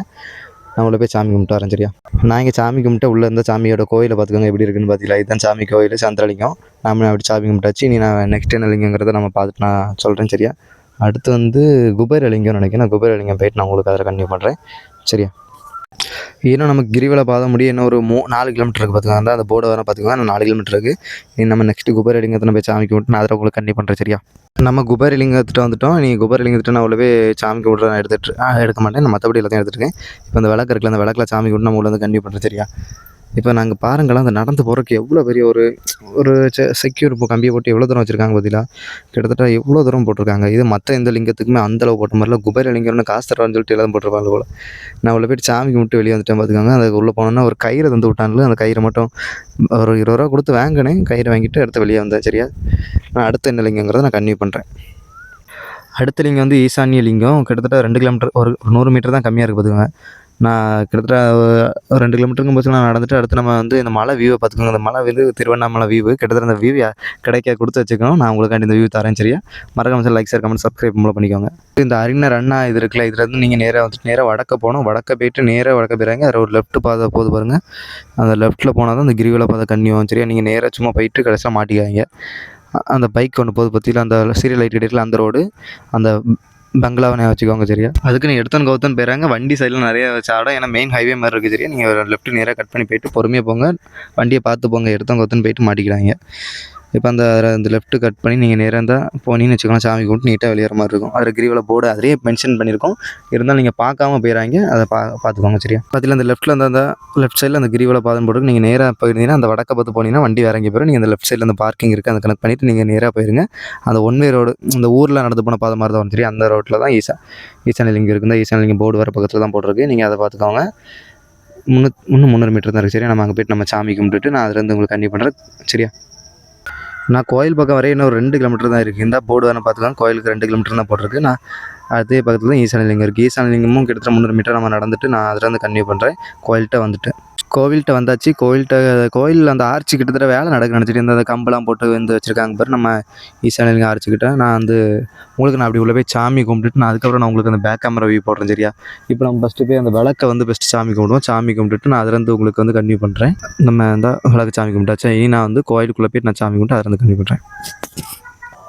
நான் உள்ள போய் சாமி கும்பிட்டு வரேன். சரியா? நான் இங்கே சாமி கும்பிட்டு உள்ளே இருந்த சாமியோட கோயிலை பார்த்துக்கோங்க எப்படி இருக்குன்னு பார்த்தீங்களா. இதுதான் சாமி கோயில் சந்திரலிங்கம். நம்ம அப்படி சாமி கும்பிட்டாச்சு. நீ நான் நெக்ஸ்ட் என்ன லிங்கங்கிறத நம்ம பார்த்துட்டு நான் சொல்கிறேன். சரியா? அடுத்து வந்து குபேரலிங்கம்னு நினைக்கிறேன். நான் குபேரலிங்கம் போயிட்டு நான் உங்களுக்கு அதில் கண்டினியூ பண்ணுறேன். சரியா? இன்னும் நமக்கு கிரிவல பாதை முடிய இன்னும் ஒரு 4 கிலோமீட்டர் இருக்குது பார்த்துக்கோங்க. அந்த போர்டு வர பார்த்துக்கோங்க. 4 கிலோமீட்டர் இருக்குது. நம்ம நெக்ஸ்ட்டு குபேரலிங்கத்தை போய் சாமி கும்பிட்டு நான் அதில் உங்களுக்கு கண்டினியூ பண்ணுறேன். சரியா? நம்ம குபேரலிங்கத்திட்ட வந்துட்டோம். நீ குபேரலிங்கத்திட்ட நான் உள்ளவே சாமி கும்பிட்டு நான் எடுக்க மாட்டேன். நான் மற்றபடி எல்லாத்தையும் எடுத்துருக்கேன். இப்போ அந்த விளக்கு இருக்குல்ல, அந்த விளக்கில் சாமி கும்பிட்டு நம்ம உள்ள வந்து கண்டினியூ பண்ணுறேன். சரியா? இப்போ நாங்கள் பாருங்களேன், அந்த நடந்து போகிறதுக்கு எவ்வளோ பெரிய ஒரு செக்யூர் இப்போ கம்பியை போட்டு எவ்வளோ தூரம் வச்சுருக்காங்க பார்த்தீங்களா. கிட்டத்தட்ட எவ்வளோ தூரம் போட்டிருக்காங்க. இது மற்ற எந்த லிங்கத்துக்குமே அந்தளவு போட்ட மாதிரில குபேரலிங்கம்னு காசு தரவான்னு சொல்லிட்டு எல்லாம் போட்டிருப்பாங்க போல். நான் உள்ள போய்ட்டு சாமி கும்பிட்டு வெளியே வந்துட்டேன் பார்த்துக்காங்க. அதுக்கு உள்ளே போனோன்னா ஒரு கயிறை தந்து விட்டான்ல, அந்த கயிறை மட்டும் ஒரு 20 ரூபா கொடுத்து வாங்கினேன். கயிறை வாங்கிட்டு அடுத்து வெளியே வந்தேன். சரியா? நான் அடுத்த என்ன லிங்கங்கிறத நான் கன்டினியூ பண்ணுறேன். அடுத்த லிங்கம் வந்து ஈசானிய லிங்கம். கிட்டத்தட்ட 2 கிலோமீட்டர் ஒரு 100 மீட்டர் தான் கம்மியாக இருக்குது பார்த்துக்கோங்க. நான் கிட்டத்தட்ட ஒரு 2 கிலோமீட்டருக்கும் போச்சு நான் நடந்துட்டு அடுத்து நம்ம வந்து இந்த மலை வியூவை பார்த்துக்கோங்க. அந்த மலை வந்து திருவண்ணாமலை வியூ. கிட்டத்தட்ட அந்த வியூ கிடைக்க கொடுத்து வச்சுக்கணும். நான் உங்களுக்காண்டி இந்த வியூ தரேன். சரியா? மறக்காம லைக் ஷேர் கமெண்ட் சப்ஸ்கிரைப் பண்ணிக்கோங்க. இந்த அறிஞர் அண்ணா இது இருக்குல்ல, இதில் இருந்து நீங்கள் நேராக வந்துட்டு நேராக வடக்க போகணும். வடக்க போயிட்டு நேராக வடக்க போயிடுறாங்க. அதில் ஒரு லெஃப்ட் பாதை போது பாருங்கள். அந்த லெஃப்ட்டில் போனால் தான் அந்த கிரிவல பாதை கன்னியும். சரியா? நீங்கள் நேராக சும்மா போயிட்டு கடைசியாக மாட்டிக்காங்க. அந்த பைக் ஒன்று போது பற்றியில் அந்த சீரியல் லைட் கிடைக்கல, அந்த ரோடு அந்த பங்களாவை வச்சுக்கோங்க. சரியா? அதுக்கு நீ எடுத்தன் கவுத்தன் போயிறாங்க. வண்டி சைடில் நிறைய சாடம், ஏன்னா மெயின் ஹைவே மாதிரி இருக்குது. சரியா? நீங்கள் லெஃப்ட் நேராக கட் பண்ணி போயிட்டு பொறுமையாக போங்க. வண்டியை பார்த்து போங்க. எடுத்தன் கவுத்தன் போயிட்டு மாட்டிக்கிறாங்க. இப்போ அந்த லெஃப்ட்டு கட் பண்ணி நீங்கள் நேராக இருந்தால் போனீங்கன்னு வச்சுக்கலாம், சாமி கும்பிட்டு நீட்டாக வெளியேற மாதிரி இருக்கும். அதில் கிரிவல போர்டு அதிலே மென்ஷன் பண்ணியிருக்கோம். இருந்தாலும் நீங்கள் பார்க்காம போயிடாங்க, அதை பார்த்துக்கோங்க சரியா. பார்த்தீங்கன்னா அந்த லெஃப்ட்டில் அந்த லெஃப்ட் சைடில் அந்த கிரிவல பாதம் போட்டு நீங்கள் நேராக போயிருந்தீங்கன்னா அந்த வடக்க பார்த்து போனீங்கன்னா வண்டி வேற எங்கே போயிடும். நீங்கள் அந்த லெஃப்ட் சைடில் அந்த பார்க்கிங் இருக்குது, அந்த கனெக்ட் பண்ணிவிட்டு நீங்கள் நேராக போயிருங்க. அந்த ஒன் வே ரோடு இந்த ஊரில் நடந்து போன பாதை மாதிரி தான் வரும் தெரியும். அந்த ரோட்டில் தான் ஈசானலிங்கம் இருக்குது. இந்த ஈசானலிங்கம் போர்டு வர பக்கத்தில் தான் போட்டிருக்கு. நீங்கள் அதை பார்த்துக்கோங்க. இன்னும் 300 மீட்டர் தான் இருக்குது சரியா. நம்ம அங்கே போய்ட்டு நம்ம சாமி கும்பிட்டுட்டு நான் அதுலேருந்து உங்களுக்கு கண்டிப்பாக பண்ணுறேன் சரியா. நான் கோயில் பக்கம் வரைய இன்னும் 2 கிலோமீட்டர் தான் இருக்குது. இந்த போர்டு வேணால் பார்த்துக்கலாம். கோயிலுக்கு 2 கிலோமீட்டர் தான் போட்டிருக்கு. நான் அதே பக்கத்தில் தான் ஈசானலிங்கம் இருக்குது. ஈசானலிங்கமும் கிட்டத்தட்ட 300 மீட்டர் நம்ம நடந்துட்டு நான் அதுலேருந்து கன்டினியூ பண்ணுறேன். கோவில்கிட்ட வந்தாச்சு. கோயில் அந்த ஆர்ச்சி கிட்டத்தட்ட வேலை நடக்க நினச்சிட்டு அந்த கம்பெல்லாம் போட்டு வந்து வச்சுருக்காங்க பாரு நம்ம ஈசானலிங்கம் ஆர்ச்சிக்கிட்ட. நான் உங்களுக்கு அப்படி உள்ள போய் சாமி கும்பிட்டுட்டு நான் அதுக்கப்புறம் நான் உங்களுக்கு அந்த பேக் கேமரா வியூ போடுறேன் சரியா. இப்போ நம்ம ஃபஸ்ட்டு போய் அந்த விளக்கை ஃபஸ்ட்டு சாமி கும்பிடுவோம். சாமி கும்பிட்டுட்டு நான் அதுலேருந்து உங்களுக்கு கன்டினியூ பண்ணுறேன். நம்ம அந்த விளக்கு சாமி கும்பிட்டாச்சா, இனி நான் கோயிலுக்குள்ளே போய்ட்டு நான் சாமி கும்பிட்டு அதுலேருந்து கன்டினியூ பண்ணுறேன்.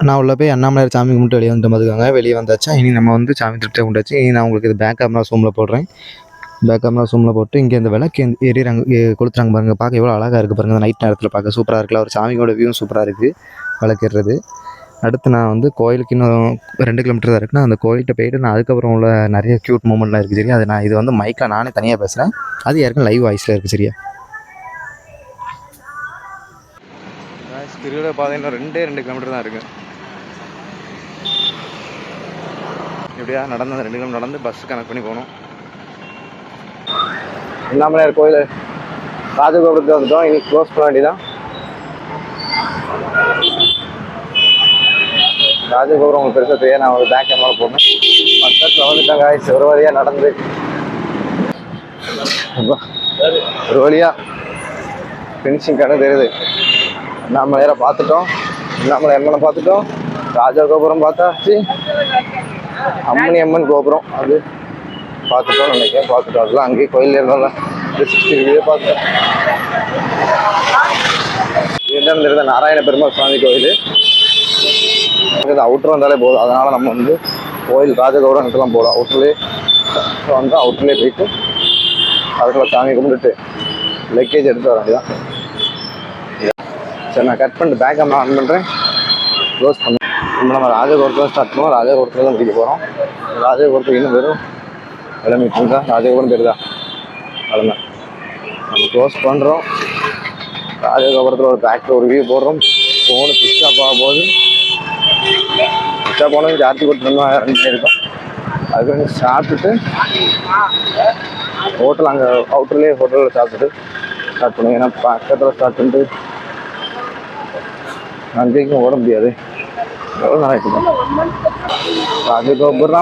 நான் உள்ள போய் அண்ணாமலையார் சாமி கும்பிட்டு வெளியே வந்துட்டு பார்த்துக்காங்க. வெளியே வந்தாச்சா, இனி நம்ம சாமி திருப்தியாக கும்பிட்டாச்சு. இனி நான் உங்களுக்கு இது பேக் கேமரா ஜூமில் போடுறேன். பேக் கேமரா ஜூமில் போட்டு இங்கே இந்த விளக்கு எரியிறாங்க, கொளுத்துறாங்க பாருங்கள். பார்க்க எவ்வளோ அழகாக இருக்குது பாருங்கள். அந்த நைட் நேரத்தில் பார்க்க சூப்பராக இருக்குல்ல. ஒரு சாமியோட வியூவும் சூப்பராக இருக்குது விளக்கு ஏறுறது. அடுத்து நான் கோயிலுக்கு இன்னும் 2 கிலோமீட்டர் தான் இருக்குன்னா அந்த கோயில்கிட்ட போயிட்டு நான் அதுக்கப்புறம் உள்ள நிறைய க்யூட் மூமெண்ட்லாம் இருக்குது சரியா. அது நான் இது மைக்கில் நானே தனியாக பேசுகிறேன். அது யாருக்கும் லைவ் வாய்ஸில் இருக்குது சரியா. கிரிவல பாதை இன்னும் 2 கிலோமீட்டர் தான் இருக்குது. எப்படியா நடந்து அந்த 2 கிலோமீட்டர் நடந்து பஸ் கனெக்ட் பண்ணி போகணும். அண்ணாமலையார் கோயில் ராஜகோபுரத்துக்கு வந்துட்டோம். இன்னைக்கு க்ளோஸ் பண்ண வேண்டியதான். ராஜகோபுரம் உங்களுக்கு பெருசாக தெரியாது. நான் ஒரு பேக் கேமரா போடணும். பக்கத்தில் வந்துட்டாங்க. ஒரு வழியாக நடந்து ஒரு வழியாக ஃபினிஷிங் கடை தெரியுது. அண்ணாமலையாரை பார்த்துட்டோம். அண்ணாமலை அம்மனை பார்த்துட்டோம். ராஜகோபுரம் பார்த்தாச்சு. அம்மன் கோபுரம் அது பார்த்துட்டோம் நினைக்கிறேன். பார்த்துட்டோம். அதெல்லாம் அங்கேயே கோயில் இருந்தாலும் 360 டிகிரியே பார்த்துட்டோம். இதுதான் தெரியுது நாராயண பெருமாள் சுவாமி கோயில். அவுட்டர் வந்தாலே போதும். அதனால் நம்ம கோயில் ராஜகோபுரத்துலாம் போகலாம். அவுட்டர்லேயே வந்தால் அவுட்டர்லேயே போயிட்டு அதுக்குள்ள சாமி கும்பிட்டுட்டு லக்கேஜ் எடுத்து வர வேண்டியதான். சரி, நான் கட் பண்ணிட்டு பேக் கேமரா ஆன் பண்ணுறேன். க்ளோஸ் பண்ணேன். நம்ம ராஜகோபுரத்தில் ஸ்டார்ட் பண்ணுவோம். ராஜகோபுரத்தில் தான் முடிக்க போகிறோம். ராஜகோபுரத்துக்கு இன்னும் வெறும் கிளம்பிட்டு ராஜகோபுரம் தெரியுதா. அதுதான் நம்ம க்ளோஸ் பண்ணுறோம். ராஜகோபுரத்தில் ஒரு பேக்கில் ஒரு வியூ போடுறோம். ஃபோனு பிஸ்டா போகும்போது பிஸ்டா போனது சார்ஜ் கொடுத்துருந்தோம் 2 இருக்கும். அதுக்கு சாப்பிட்டுட்டு ஹோட்டல் அங்கே அவுட்டர்லேயே ஹோட்டலில் சாப்பிட்டுட்டு ஸ்டார்ட் பண்ணுவோம். ஏன்னா பக்கத்தில் ஸ்டார்ட் பண்ணிட்டு அங்கேயும் ஓட முடியாது. எவ்வளோ நாளைக்கு ராஜகோபுரம்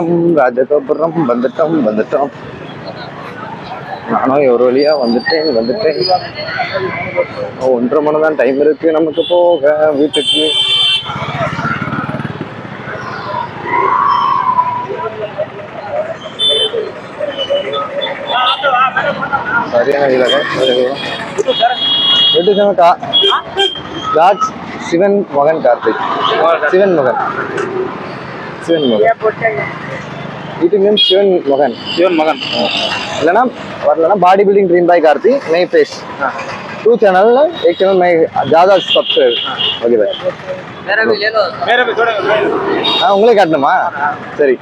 வந்துட்டோம். நானும் ஒரு வழியாக வந்துட்டேன். 1:30 மணி தான் டைம் இருக்குது நமக்கு போக வீட்டுக்கு. சரியான சிவன் மகன் கார்த்திக். சிவன் மகன் இது மீன்ஸ் சிவன் மகன் இல்லைன்னா வரலன்னா பாடி பில்डिंग ड्रीम बाय कार्ती नई फेस 2 चैनल 1 चैनल में ज़्यादा सब्सक्राइब ओके भाई मेरा भी थोड़ा हाँ उंगली काटணுமா சரி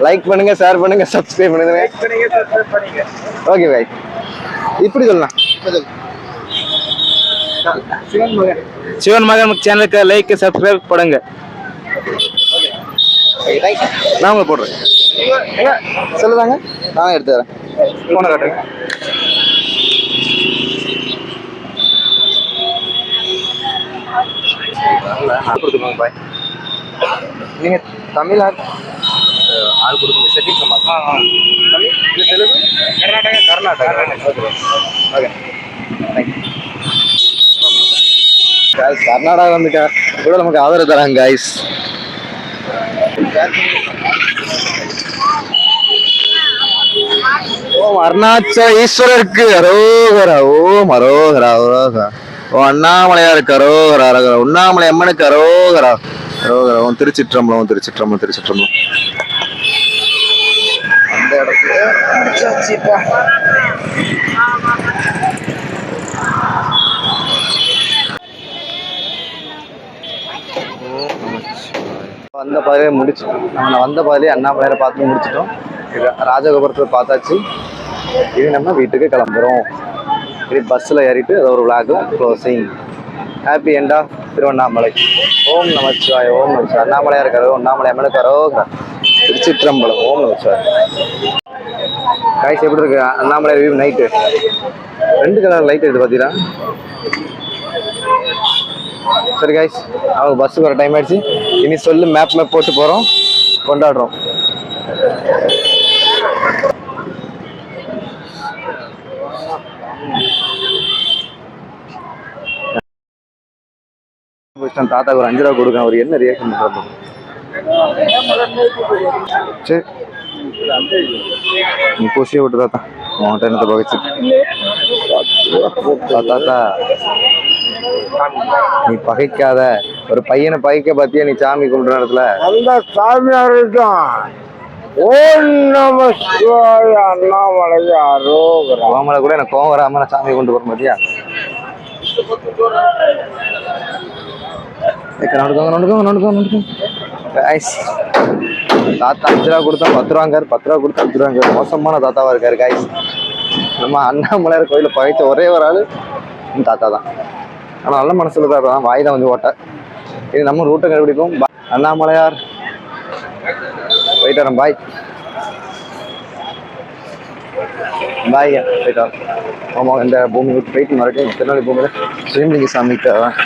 லைக் பண்ணுங்க ஷேர் பண்ணுங்க சப்ஸ்கிரைப் பண்ணுங்க ஓகே भाई இப்படி சொல்லலாம் சிவன் மகன் சேனலுக்கு லைக் சப்ஸ்கிரைப் பண்ணுங்க நான் உங்களுக்கு போடுறேன் சொல்லுதாங்க நானே எடுத்து தரேன் போன காட்டுறேன் கொடுத்துருவாங்க பாய் நீங்கள் தமிழ் ஆள் கொடுக்குங்க செட்டிங்ஸ் தமிழ் இல்லை தெலுங்கு கர்நாடகா ஓகே தேங்க்யூ கர்நாடகா வந்துட்டா கூட நமக்கு ஆதரவு தராங்க கைஸ் ஓம் அருணாச்சல ஈஸ்வரருக்கு அரோகரா ஓம் அரோகரா ஓ அண்ணாமலையாருக்கு அரோகரா அரோகரா உண்ணாமலை அம்மனுக்கு அரோகரா அரோகரா ஓம் திருச்சிற்றம்பலம் அந்த இடத்துல வந்த பாதையே முடிச்சிட்டோம். நான் வந்த பாதையே அண்ணாமலையாரை பார்த்து முடிச்சிட்டோம். இது ராஜகோபுரத்தை பார்த்தாச்சு. இது நம்ம வீட்டுக்கு கிளம்புறோம். இது பஸ்ஸில் ஏறிட்டு அது ஒரு vlog closing. Happy end of Tiruvannamalai. ஓம் நமச்சிவாய. ஓம் நமச்சிவாய. அண்ணாமலையார் இருக்காரோ, அண்ணாமலை அம்மனுக்காரோ, திருச்சிற்றம்பலம். ஓம் நமச்சிவாய. காய்ச்சி எப்படி இருக்கு Annamalai review night? 2 colour light எடுத்து பார்த்தீங்கன்னா. சரி காய்ஸ், அவங்க பஸ்ஸுக்கு வர டைம் ஆயிடுச்சு. இனி சொல்லு மேப் போட்டு போகிறோம், கொண்டாடுறோம். தாத்தாக்கு ஒரு 5 ரூபா கொடுக்க, அவர் என்ன ரியாக்ஷன் பண்ணுறது? சரி நீ பூசியே விட்டு தாத்தா, உன்கிட்ட என்னத்தை பகிச்சு தாத்தா. நீ பகைக்காத, ஒரு பையனை பகைக்க பார்த்தியா நீ சாமி கும்பிட்ற இடத்துல? அந்த சாமியார் ஓம் நம சிவாய அண்ணாமலையாரோ. கோமலை கூட எனக்கு கோவம் வராம நான் சாமி கொண்டு போற மாதிரியா? தாத்தா 5 ரூபா கொடுத்தா 10 ரூபாங்காரு, 10 ரூபா கொடுத்தா 5 ரூபாங்காரு. மோசமான தாத்தாவா இருக்காரு காய்ஸ். நம்ம அண்ணாமலையார் கோயில பகைச்ச ஒரே ஒரு ஆளு தாத்தா தான். ஆனால் நல்ல மனசுல தான், வாய் தான் வந்து ஓட்ட. இது நம்ம ரூட்டை கண்டுபிடிப்போம். அண்ணாமலையார் போயிட்டு வரோம். பாய் பாய் போயிட்டு வரோம். ஆமாம், இந்த பூமி விட்டு போயிட்டு மறுபடியும் திருநெல்வேலி பூமியில் ஸ்ரீலிங்க சாமிக்கு வரேன்.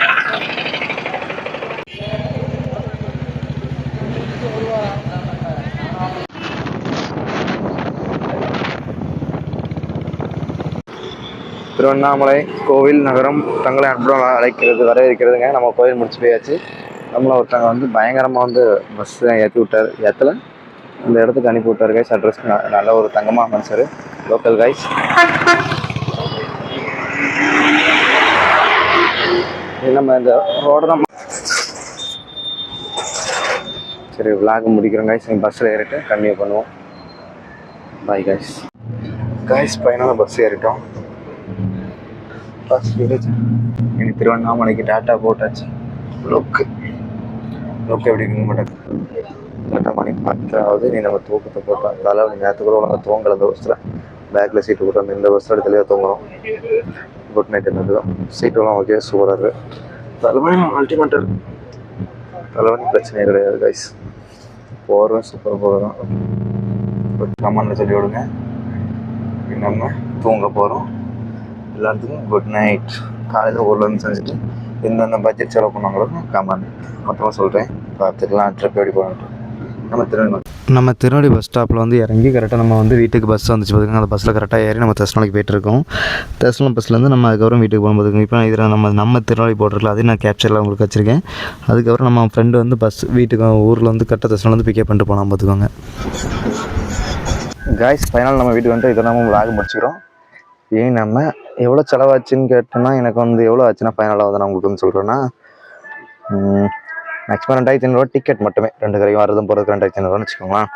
திருவண்ணாமலை கோவில் நகரம் தங்களை அன்புடன் அழைக்கிறது, வரவேற்கிறதுங்க. நம்ம கோவில் முடிச்சு போயாச்சு. நம்மளை ஒருத்தவங்க வந்து பயங்கரமாக வந்து பஸ் ஏற்றி விட்டார். ஏற்றல, இந்த இடத்துக்கு அனுப்பி விட்டார் கைஸ். அட்ரஸ் நல்ல ஒரு தங்கமாக மனுஷர், லோக்கல் கைஸ். நம்ம இந்த ரோடு தான். சரி, விளாக் முடிக்கிறோம் கைஸ். பஸ்ஸில் ஏறிட்டு கன்டினியூ பண்ணுவோம். Bye guys. கைஸ் பையனால பஸ் ஏறிட்டோம். பஸ் ஏறிச்சு. இனி திருவண்ணாமலைக்கு டாட்டா போட்டாச்சு. லொக்கு எப்படி இருக்குங்க மாட்டேன். டாட்டா மணி 10 நீ நம்ம தூக்கத்தை போட்டோம். அதனால நேரத்துக்குள்ள உனக்கு தூங்கலை. அந்த பஸ்ஸில் பேக்கில் சீட்டு போட்டோம். இந்த பஸ்ஸில் இடத்துலையே தூங்குறோம். Good night. என்னதுதான் சீட்டெல்லாம் ஓகே, சூப்பராக இருக்குது. தலைவலி அல்டிமேட்டாக இருக்குது. தலைவலி பிரச்சனையே கிடையாது கைஸ். போகிறோம், சூப்பராக போகிறோம். கமெண்ட்ல சொல்லி விடுங்க. நம்ம தூங்க போகிறோம். எல்லாத்துக்கும் குட் நைட். காலையில் ஊர்லேருந்து செஞ்சுட்டு எந்தெந்த பட்ஜெட் செலவு பண்ணாங்களோ கமெண்ட் மொத்தமாக சொல்கிறேன். பார்த்துக்கலாம் ட்ரிப் எப்படி போகணும். நம்ம திருநெல்வேலி பஸ் ஸ்டாப்பில் வந்து இறங்கி கரெக்டாக நம்ம வந்து வீட்டுக்கு பஸ் வந்துச்சு பார்த்துக்கோங்க. அந்த பஸ்ஸில் கரெக்டாக ஏறி நம்ம தெஸ்னாலைக்கு போயிட்டுருக்கோம். தெஸ்னாலம் பஸ்லேருந்து நம்ம அதுக்கப்புறம் வீட்டுக்கு போகும்போது இப்போ இதில் நம்ம திருநெல்வேலி போட்டிருக்கல, அதையும் நான் கேப்சரில் உங்களுக்கு வச்சுருக்கேன். அதுக்கப்புறம் நம்ம ஃப்ரெண்டு வந்து பஸ் வீட்டுக்கு ஊரில் வந்து கரெக்டாக தெஸ்னால வந்து பிக்கப் பண்ணிட்டு போனால் பார்த்துக்கோங்க. காய்ஸ் ஃபைனல் நம்ம வீட்டுக்கு வந்துட்டு இதை நம்ம விளாக் முடிச்சுக்கிறோம். ஏன் நம்ம எவ்வளோ செலவாச்சுன்னு கேட்டோன்னா, எனக்கு வந்து எவ்வளோ ஆச்சுன்னா ஃபைனலாக வந்து நான் உங்களுக்கு வந்து சொல்கிறேன்னா, மேக்ஸிமம் 2500 டிக்கெட் மட்டுமே. 2 கரையும் வரதும் போகிறதுக்கு 2500 வச்சுக்கோங்களேன்.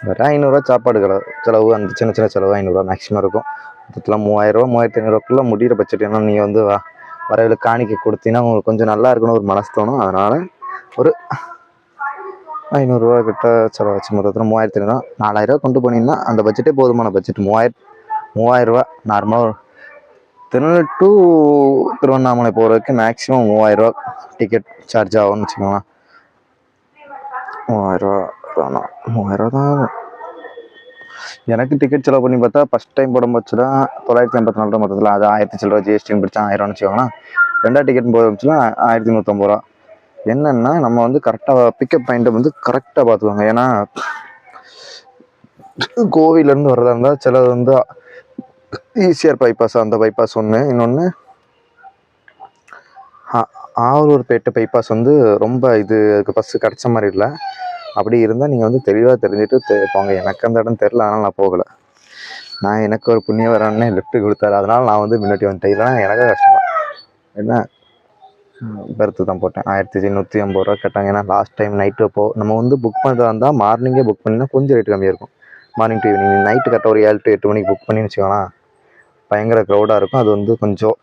வேறு 500 சாப்பாடு செலவு, அந்த சின்ன சின்ன செலவு 500 மேக்ஸிமம் இருக்கும். மொத்தத்தில் 3000 3500 முடிகிற பட்ஜெட். ஏன்னா நீங்கள் வந்து வரவில் காணிக்க கொடுத்தீங்கன்னா உங்களுக்கு கொஞ்சம் நல்லா இருக்கணும் ஒரு மனசு தோணும். அதனால் ஒரு 500 கிட்ட செலவாச்சு. மொத்தத்தில் 3500 4000 கொண்டு போனீங்கன்னா அந்த பட்ஜெட்டே போதுமான பட்ஜெட். 3000 நார்மலாக திருநெல்வேலி டு திருவண்ணாமலை போகிறதுக்கு மேக்ஸிமம் 3000 டிக்கெட் சார்ஜ் ஆகும்னு வச்சுக்கோங்களேன். 3000 தான் ஆகும். எனக்கு டிக்கெட் செலவு பண்ணி பார்த்தா ஃபஸ்ட் டைம் போடும் போச்சுன்னா 984 மொத்தத்தில். அது 1000 சில்லற ஜிஎஸ்டின்னு பிடிச்சா 1000 வச்சுக்கோங்களேன். 2 டிக்கெட் போட வச்சுன்னா 1150 ரூபா. என்னென்னா நம்ம வந்து கரெக்டாக பிக்கப் பாயிண்ட்டை வந்து கரெக்டாக பார்த்துக்கோங்க. ஏன்னா கோவிலேருந்து வர்றதா இருந்தால் சிலது வந்து ஈசிஆர் பைபாஸ், அந்த பைபாஸ் ஒன்று. இன்னொன்று ஆவூர்பேட்டை பைபாஸ் வந்து ரொம்ப அதுக்கு பஸ்ஸு கிடச்ச மாதிரி இல்லை. அப்படி இருந்தால் நீங்கள் வந்து தெளிவாக தெரிஞ்சுட்டு போங்க. எனக்கு அந்த இடம் தெரில, அதனால் நான் போகலை. எனக்கு ஒரு புண்ணியம் வரணுன்னே லெஃப்ட்டு கொடுத்தாரு, அதனால் நான் வந்து முன்னாடி வந்துட்டேன். இல்லைனா எனக்கு கஷ்டமாக என்ன பெருத்து தான் போட்டேன். 1150 ரூபா கேட்டாங்க. ஏன்னா லாஸ்ட் டைம் நைட்டு நம்ம வந்து புக் பண்ணுறதா இருந்தால் மார்னிங்கே புக் பண்ணினா கொஞ்சம் ரேட்டு கம்மியாக இருக்கும். Morning to evening. நைட்டு கரெக்டாக ஒரு 7 to 8 மணிக்கு புக் பண்ணின்னு வச்சுக்கோங்களேன், பயங்கர க்ரௌடாக இருக்கும். அது வந்து கொஞ்சம்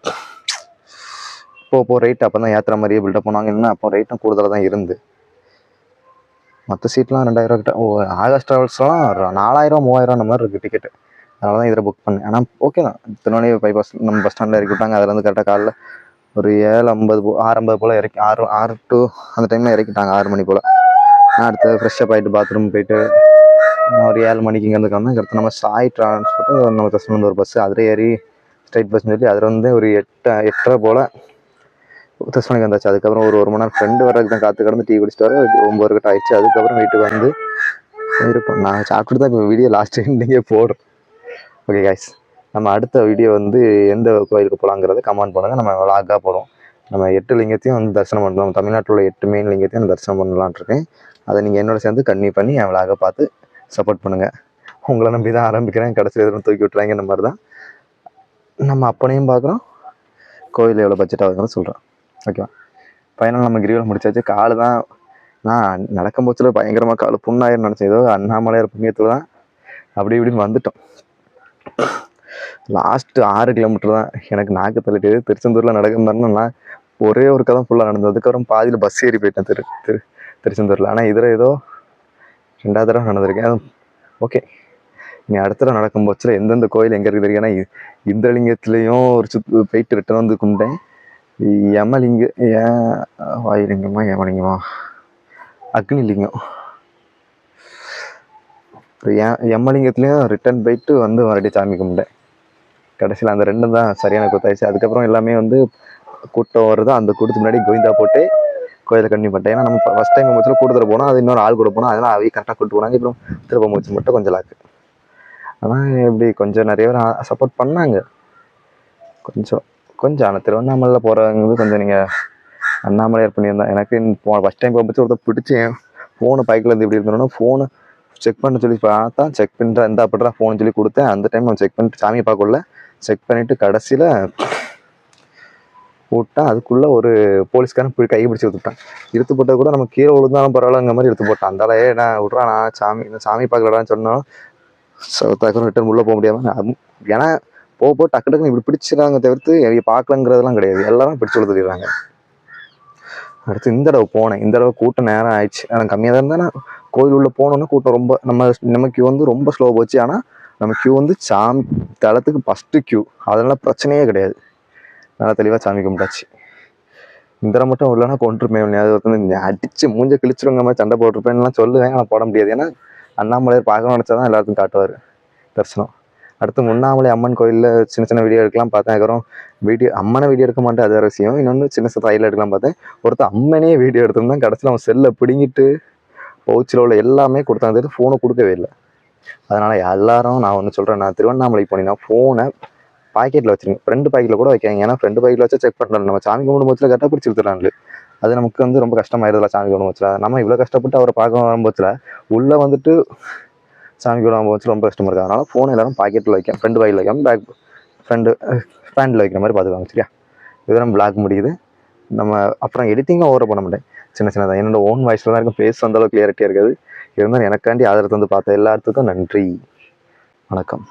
ரேட் அப்போ தான் ஏற்றுற மாதிரியே பில்டப் பண்ணுவாங்க. இல்லைன்னா அப்போ ரேட்டும் கூடுதலாக தான் இருந்து. மற்ற சீட்லாம் 2000 கிட்ட. ஆகாஷ் ட்ராவல்ஸ்லாம் 4000 3000 அந்த மாதிரி இருக்குது டிக்கெட்டு. அதனால தான் இதில் புக் பண்ணேன். ஆனால் ஓகே தான், திருநெல்வேலி பைபாஸ் நம்ம பஸ் ஸ்டாண்டில் இறக்கி விட்டாங்க. அதில் வந்து கரெக்டாக காலைல ஒரு 7:50 6:50 போல் இறக்கி 6 to அந்த டைமில் இறக்கிட்டாங்க, 6 மணி போல். நான் அடுத்து ஃப்ரெஷ்ஷப் ஆகிட்டு பாத்ரூம் போயிட்டு ஒரு 7 மணிக்கு இங்கேருந்து கிளம்பி அடுத்து நம்ம சாய் டிரான்ஸ்போர்ட்டு நம்ம தஸ்மந்து ஒரு பஸ்ஸு அதில் ஏறி ஸ்ட்ரைட் பஸ்ன்னு சொல்லி அதில் வந்து ஒரு 8:30 போல் தஸ்மணிக்கு வந்தாச்சு. அதுக்கப்புறம் ஒரு மணி நேரம் ஃப்ரெண்டு வரதுக்கு தான் காற்று கடந்து டீ குடிச்சிட்டு வர 9 கிட்ட ஆயிடுச்சு. அதுக்கப்புறம் வீட்டுக்கு வந்து இருக்கும். நான் சாப்பிட்டுட்டு தான் இப்போ வீடியோ லாஸ்ட் எண்டிங்கே போடுறேன். ஓகே கைஸ், நம்ம அடுத்த வீடியோ வந்து எந்த கோயிலுக்கு போகலாங்கிறத கமெண்ட் பண்ணுங்கள். நம்ம விளாகாக போடுவோம். நம்ம 8 லிங்கத்தையும் வந்து தரிசனம் பண்ணலாம். நம்ம தமிழ்நாட்டில் உள்ள 8 மெயின் லிங்கத்தையும் நான் தரிசனம் பண்ணலான் இருக்கேன். அதை நீங்கள் என்னோட சேர்ந்து கன்னியூ பண்ணி என் விளாக பார்த்து சப்போர்ட் பண்ணுங்கள். உங்களை நம்பி தான் ஆரம்பிக்கிறேன், கடைசியில் எதுவும் தூக்கி விட்டுறாங்க. இந்த மாதிரி தான் நம்ம அப்பனையும் பார்க்குறோம், கோயில் எவ்வளோ பட்ஜெட் ஆகுதுன்னு சொல்கிறேன். ஓகேவா? ஃபைனல் நம்ம கிரிவலம் முடிச்சாச்சு. கால் தான் நான் நடக்கும் போச்சில் பயங்கரமாக கால் புண்ணாயிரம் நினச்சேன். ஏதோ அண்ணாமலையார் புண்ணியத்தில் தான் அப்படி இப்படின்னு வந்துட்டோம். லாஸ்ட்டு 6 கிலோமீட்டர் தான் எனக்கு நாக்கு தள்ளிட்டு. திருச்செந்தூரில் நடக்கிறேன்னா ஒரே ஒரு கதை ஃபுல்லாக நடந்தது. அதுக்கப்புறம் பாதியில் பஸ் ஏறி போயிட்டேன் திருச்செந்தூரில். ஆனால் இதில் ஏதோ 2வது தடவை நடந்திருக்கேன். ஓகே, நீ அடுத்த தடவை நடக்கும் போச்சில் எந்தெந்த கோயில் எங்கே இருக்குது தெரியும். ஏன்னா இந்திரலிங்கத்துலேயும் ஒரு போயிட்டு ரிட்டன் வந்து கும்பிட்டேன். யமலிங்க வாயுலிங்கமா யமலிங்கமா அக்னிலிங்கம் யமலிங்கத்துலேயும் ரிட்டன் போயிட்டு வந்து மறுபடியும் சாமி கும்பிட்டேன். கடைசியில் அந்த 2 தான் சரியான கூத்தாயிடுச்சு. அதுக்கப்புறம் எல்லாமே வந்து கூட்டம் வருதோ அந்த கூட்டத்துக்கு முன்னாடி கோவிந்தா போட்டு கோயிலை கண்டினியூ பண்ணிட்டேன். ஏன்னா நம்ம ஃபஸ்ட் டைம் போச்சுல கூட்டத்தில் போனோம், அது இன்னொரு ஆள் கூட போனோம். அதெல்லாம் அவங்க கரெக்டாக கூட்டு போனாங்க. அப்புறம் திருப்ப மூச்சு மட்டும் கொஞ்சம் லாக்கு. ஆனால் எப்படி கொஞ்சம் நிறைய பேர் சப்போர்ட் பண்ணாங்க. கொஞ்சம் ஆனால் திருவண்ணாமலையில் போகிறவங்க கொஞ்சம் நீங்கள் அண்ணாமலையார் பண்ணியிருந்தேன். எனக்கு ஃபஸ்ட் டைம் போகும்போது ஒருத்தர் பிடிச்சேன் ஃபோனு பைக்கில் இப்படி இருந்தோன்னா ஃபோனு செக் பண்ண சொல்லி பார்த்தா செக் பண்ணிட்டு எந்த அப்படிதான் ஃபோன் சொல்லி கொடுத்தேன். அந்த டைம் அவன் செக் பண்ணிட்டு சாமியை பார்க்கல, செக் பண்ணிவிட்டு கடைசியில் விட்டான். அதுக்குள்ளே ஒரு போலீஸ்காரன் போய் கை பிடிச்சி விட்டுட்டான். இழுத்து போட்டால் கூட நம்ம கீழே விழுந்தாலும் பரவாயில்லங்கிற மாதிரி இழுத்து போட்டான். அந்த நான் விட்றான், நான் சாமி பார்க்கலான்னு சொன்னோம். தக்கரம் ரிட்டர்ன் உள்ளே போக முடியாமல். ஏன்னா போக டக்கு டக்குன்னு இப்படி பிடிச்சிடறாங்க தவிர்த்து பார்க்கலங்கிறதுலாம் கிடையாது. எல்லாரும் பிடிச்சி விழுத்துறாங்க. அடுத்து இந்த தடவை போனேன். இந்த தடவை கூட்டம் நேரம் ஆயிடுச்சு. எனக்கு கம்மியாக தான் இருந்தால் கோயில் உள்ள போனோன்னா கூட்டம் ரொம்ப நம்ம கியூ வந்து ரொம்ப ஸ்லோ போச்சு. ஆனால் நம்ம கியூ வந்து சாமி தளத்துக்கு ஃபஸ்ட்டு கியூ, அதனால் பிரச்சனையே கிடையாது. நல்லா தெளிவாக சாமி கும்பிட்டாச்சு. இந்த தடவை மட்டும் இல்லைன்னா கொண்டிருப்பேன். அது வந்து அடித்து மூஞ்ச கிழிச்சிருங்க மாதிரி சண்டை போட்டிருப்பேன்லாம் சொல்லுவேன். ஆனால் போட முடியாது. ஏன்னா அண்ணாமலையார் பார்க்கணும்னு நினச்சா தான் எல்லாருக்கும் காட்டுவார் தரிசனம். அடுத்து முன்னாமலை அம்மன் கோயிலில் சின்ன வீடியோ எடுக்கலாம் பார்த்தேன். அதுக்கப்புறம் அம்மனை வீடியோ எடுக்க மாட்டேன், அது ரசியம். இன்னொன்று சின்ன ரயில் எடுக்கலாம் பார்த்தேன். ஒருத்தர் அம்மனே வீடியோ எடுத்திருந்தான். கடைசியில் அவன் செல்லை பிடிங்கிட்டு பவுச்சில் உள்ள எல்லாமே கொடுத்தாங்க, ஃபோனை கொடுக்கவே இல்லை. அதனால் எல்லாரும் நான் ஒன்று சொல்கிறேன், நான் திருவண்ணாமலைக்கு போனீங்கன்னா ஃபோனை பாக்கெட்டில் வச்சுருங்க. ஃப்ரெண்டு பாக்கெட்டில் கூட வைக்காங்க. ஏன்னா ஃப்ரெண்டு பாக்கெட்டில் வச்சா செக் பண்ணுறோம். நம்ம சாமி கும்பிடும் போச்சில் கரெக்டாக பிடிச்சி கொடுத்துட்றாங்க. அது நமக்கு வந்து ரொம்ப கஷ்டமாயிருதுல சாமி கும்பிடும் போச்சில். நம்ம இவ்வளோ கஷ்டப்பட்டு அவரை பார்க்க வரும்போச்சில் உள்ளே வந்துட்டு சாமி கும்பிடும் போச்சு ரொம்ப கஷ்டமாக இருக்குது. அதனால் ஃபோன் எல்லோரும் பாக்கெட்டில் வைக்க, ஃப்ரெண்டு பாக்கெட்டில் வைக்காமல் பேண்டில் வைக்கிற மாதிரி பார்த்துக்காங்க. சரியா? இதெல்லாம் பிளாக் முடியுது. நம்ம அப்புறம் எடிட்டிங்காக ஓவர பண்ண மாட்டேன். சின்னதாக என்னோட ஓன் வாய்ஸில் தான் இருக்கும். ஃபேஸ் வந்தாலும் கிளியரிட்டியாக இருக்காது. இருந்தாலும் எனக்காண்டி ஆதரவு வந்து பார்த்த எல்லாத்துக்கும் நன்றி. வணக்கம்.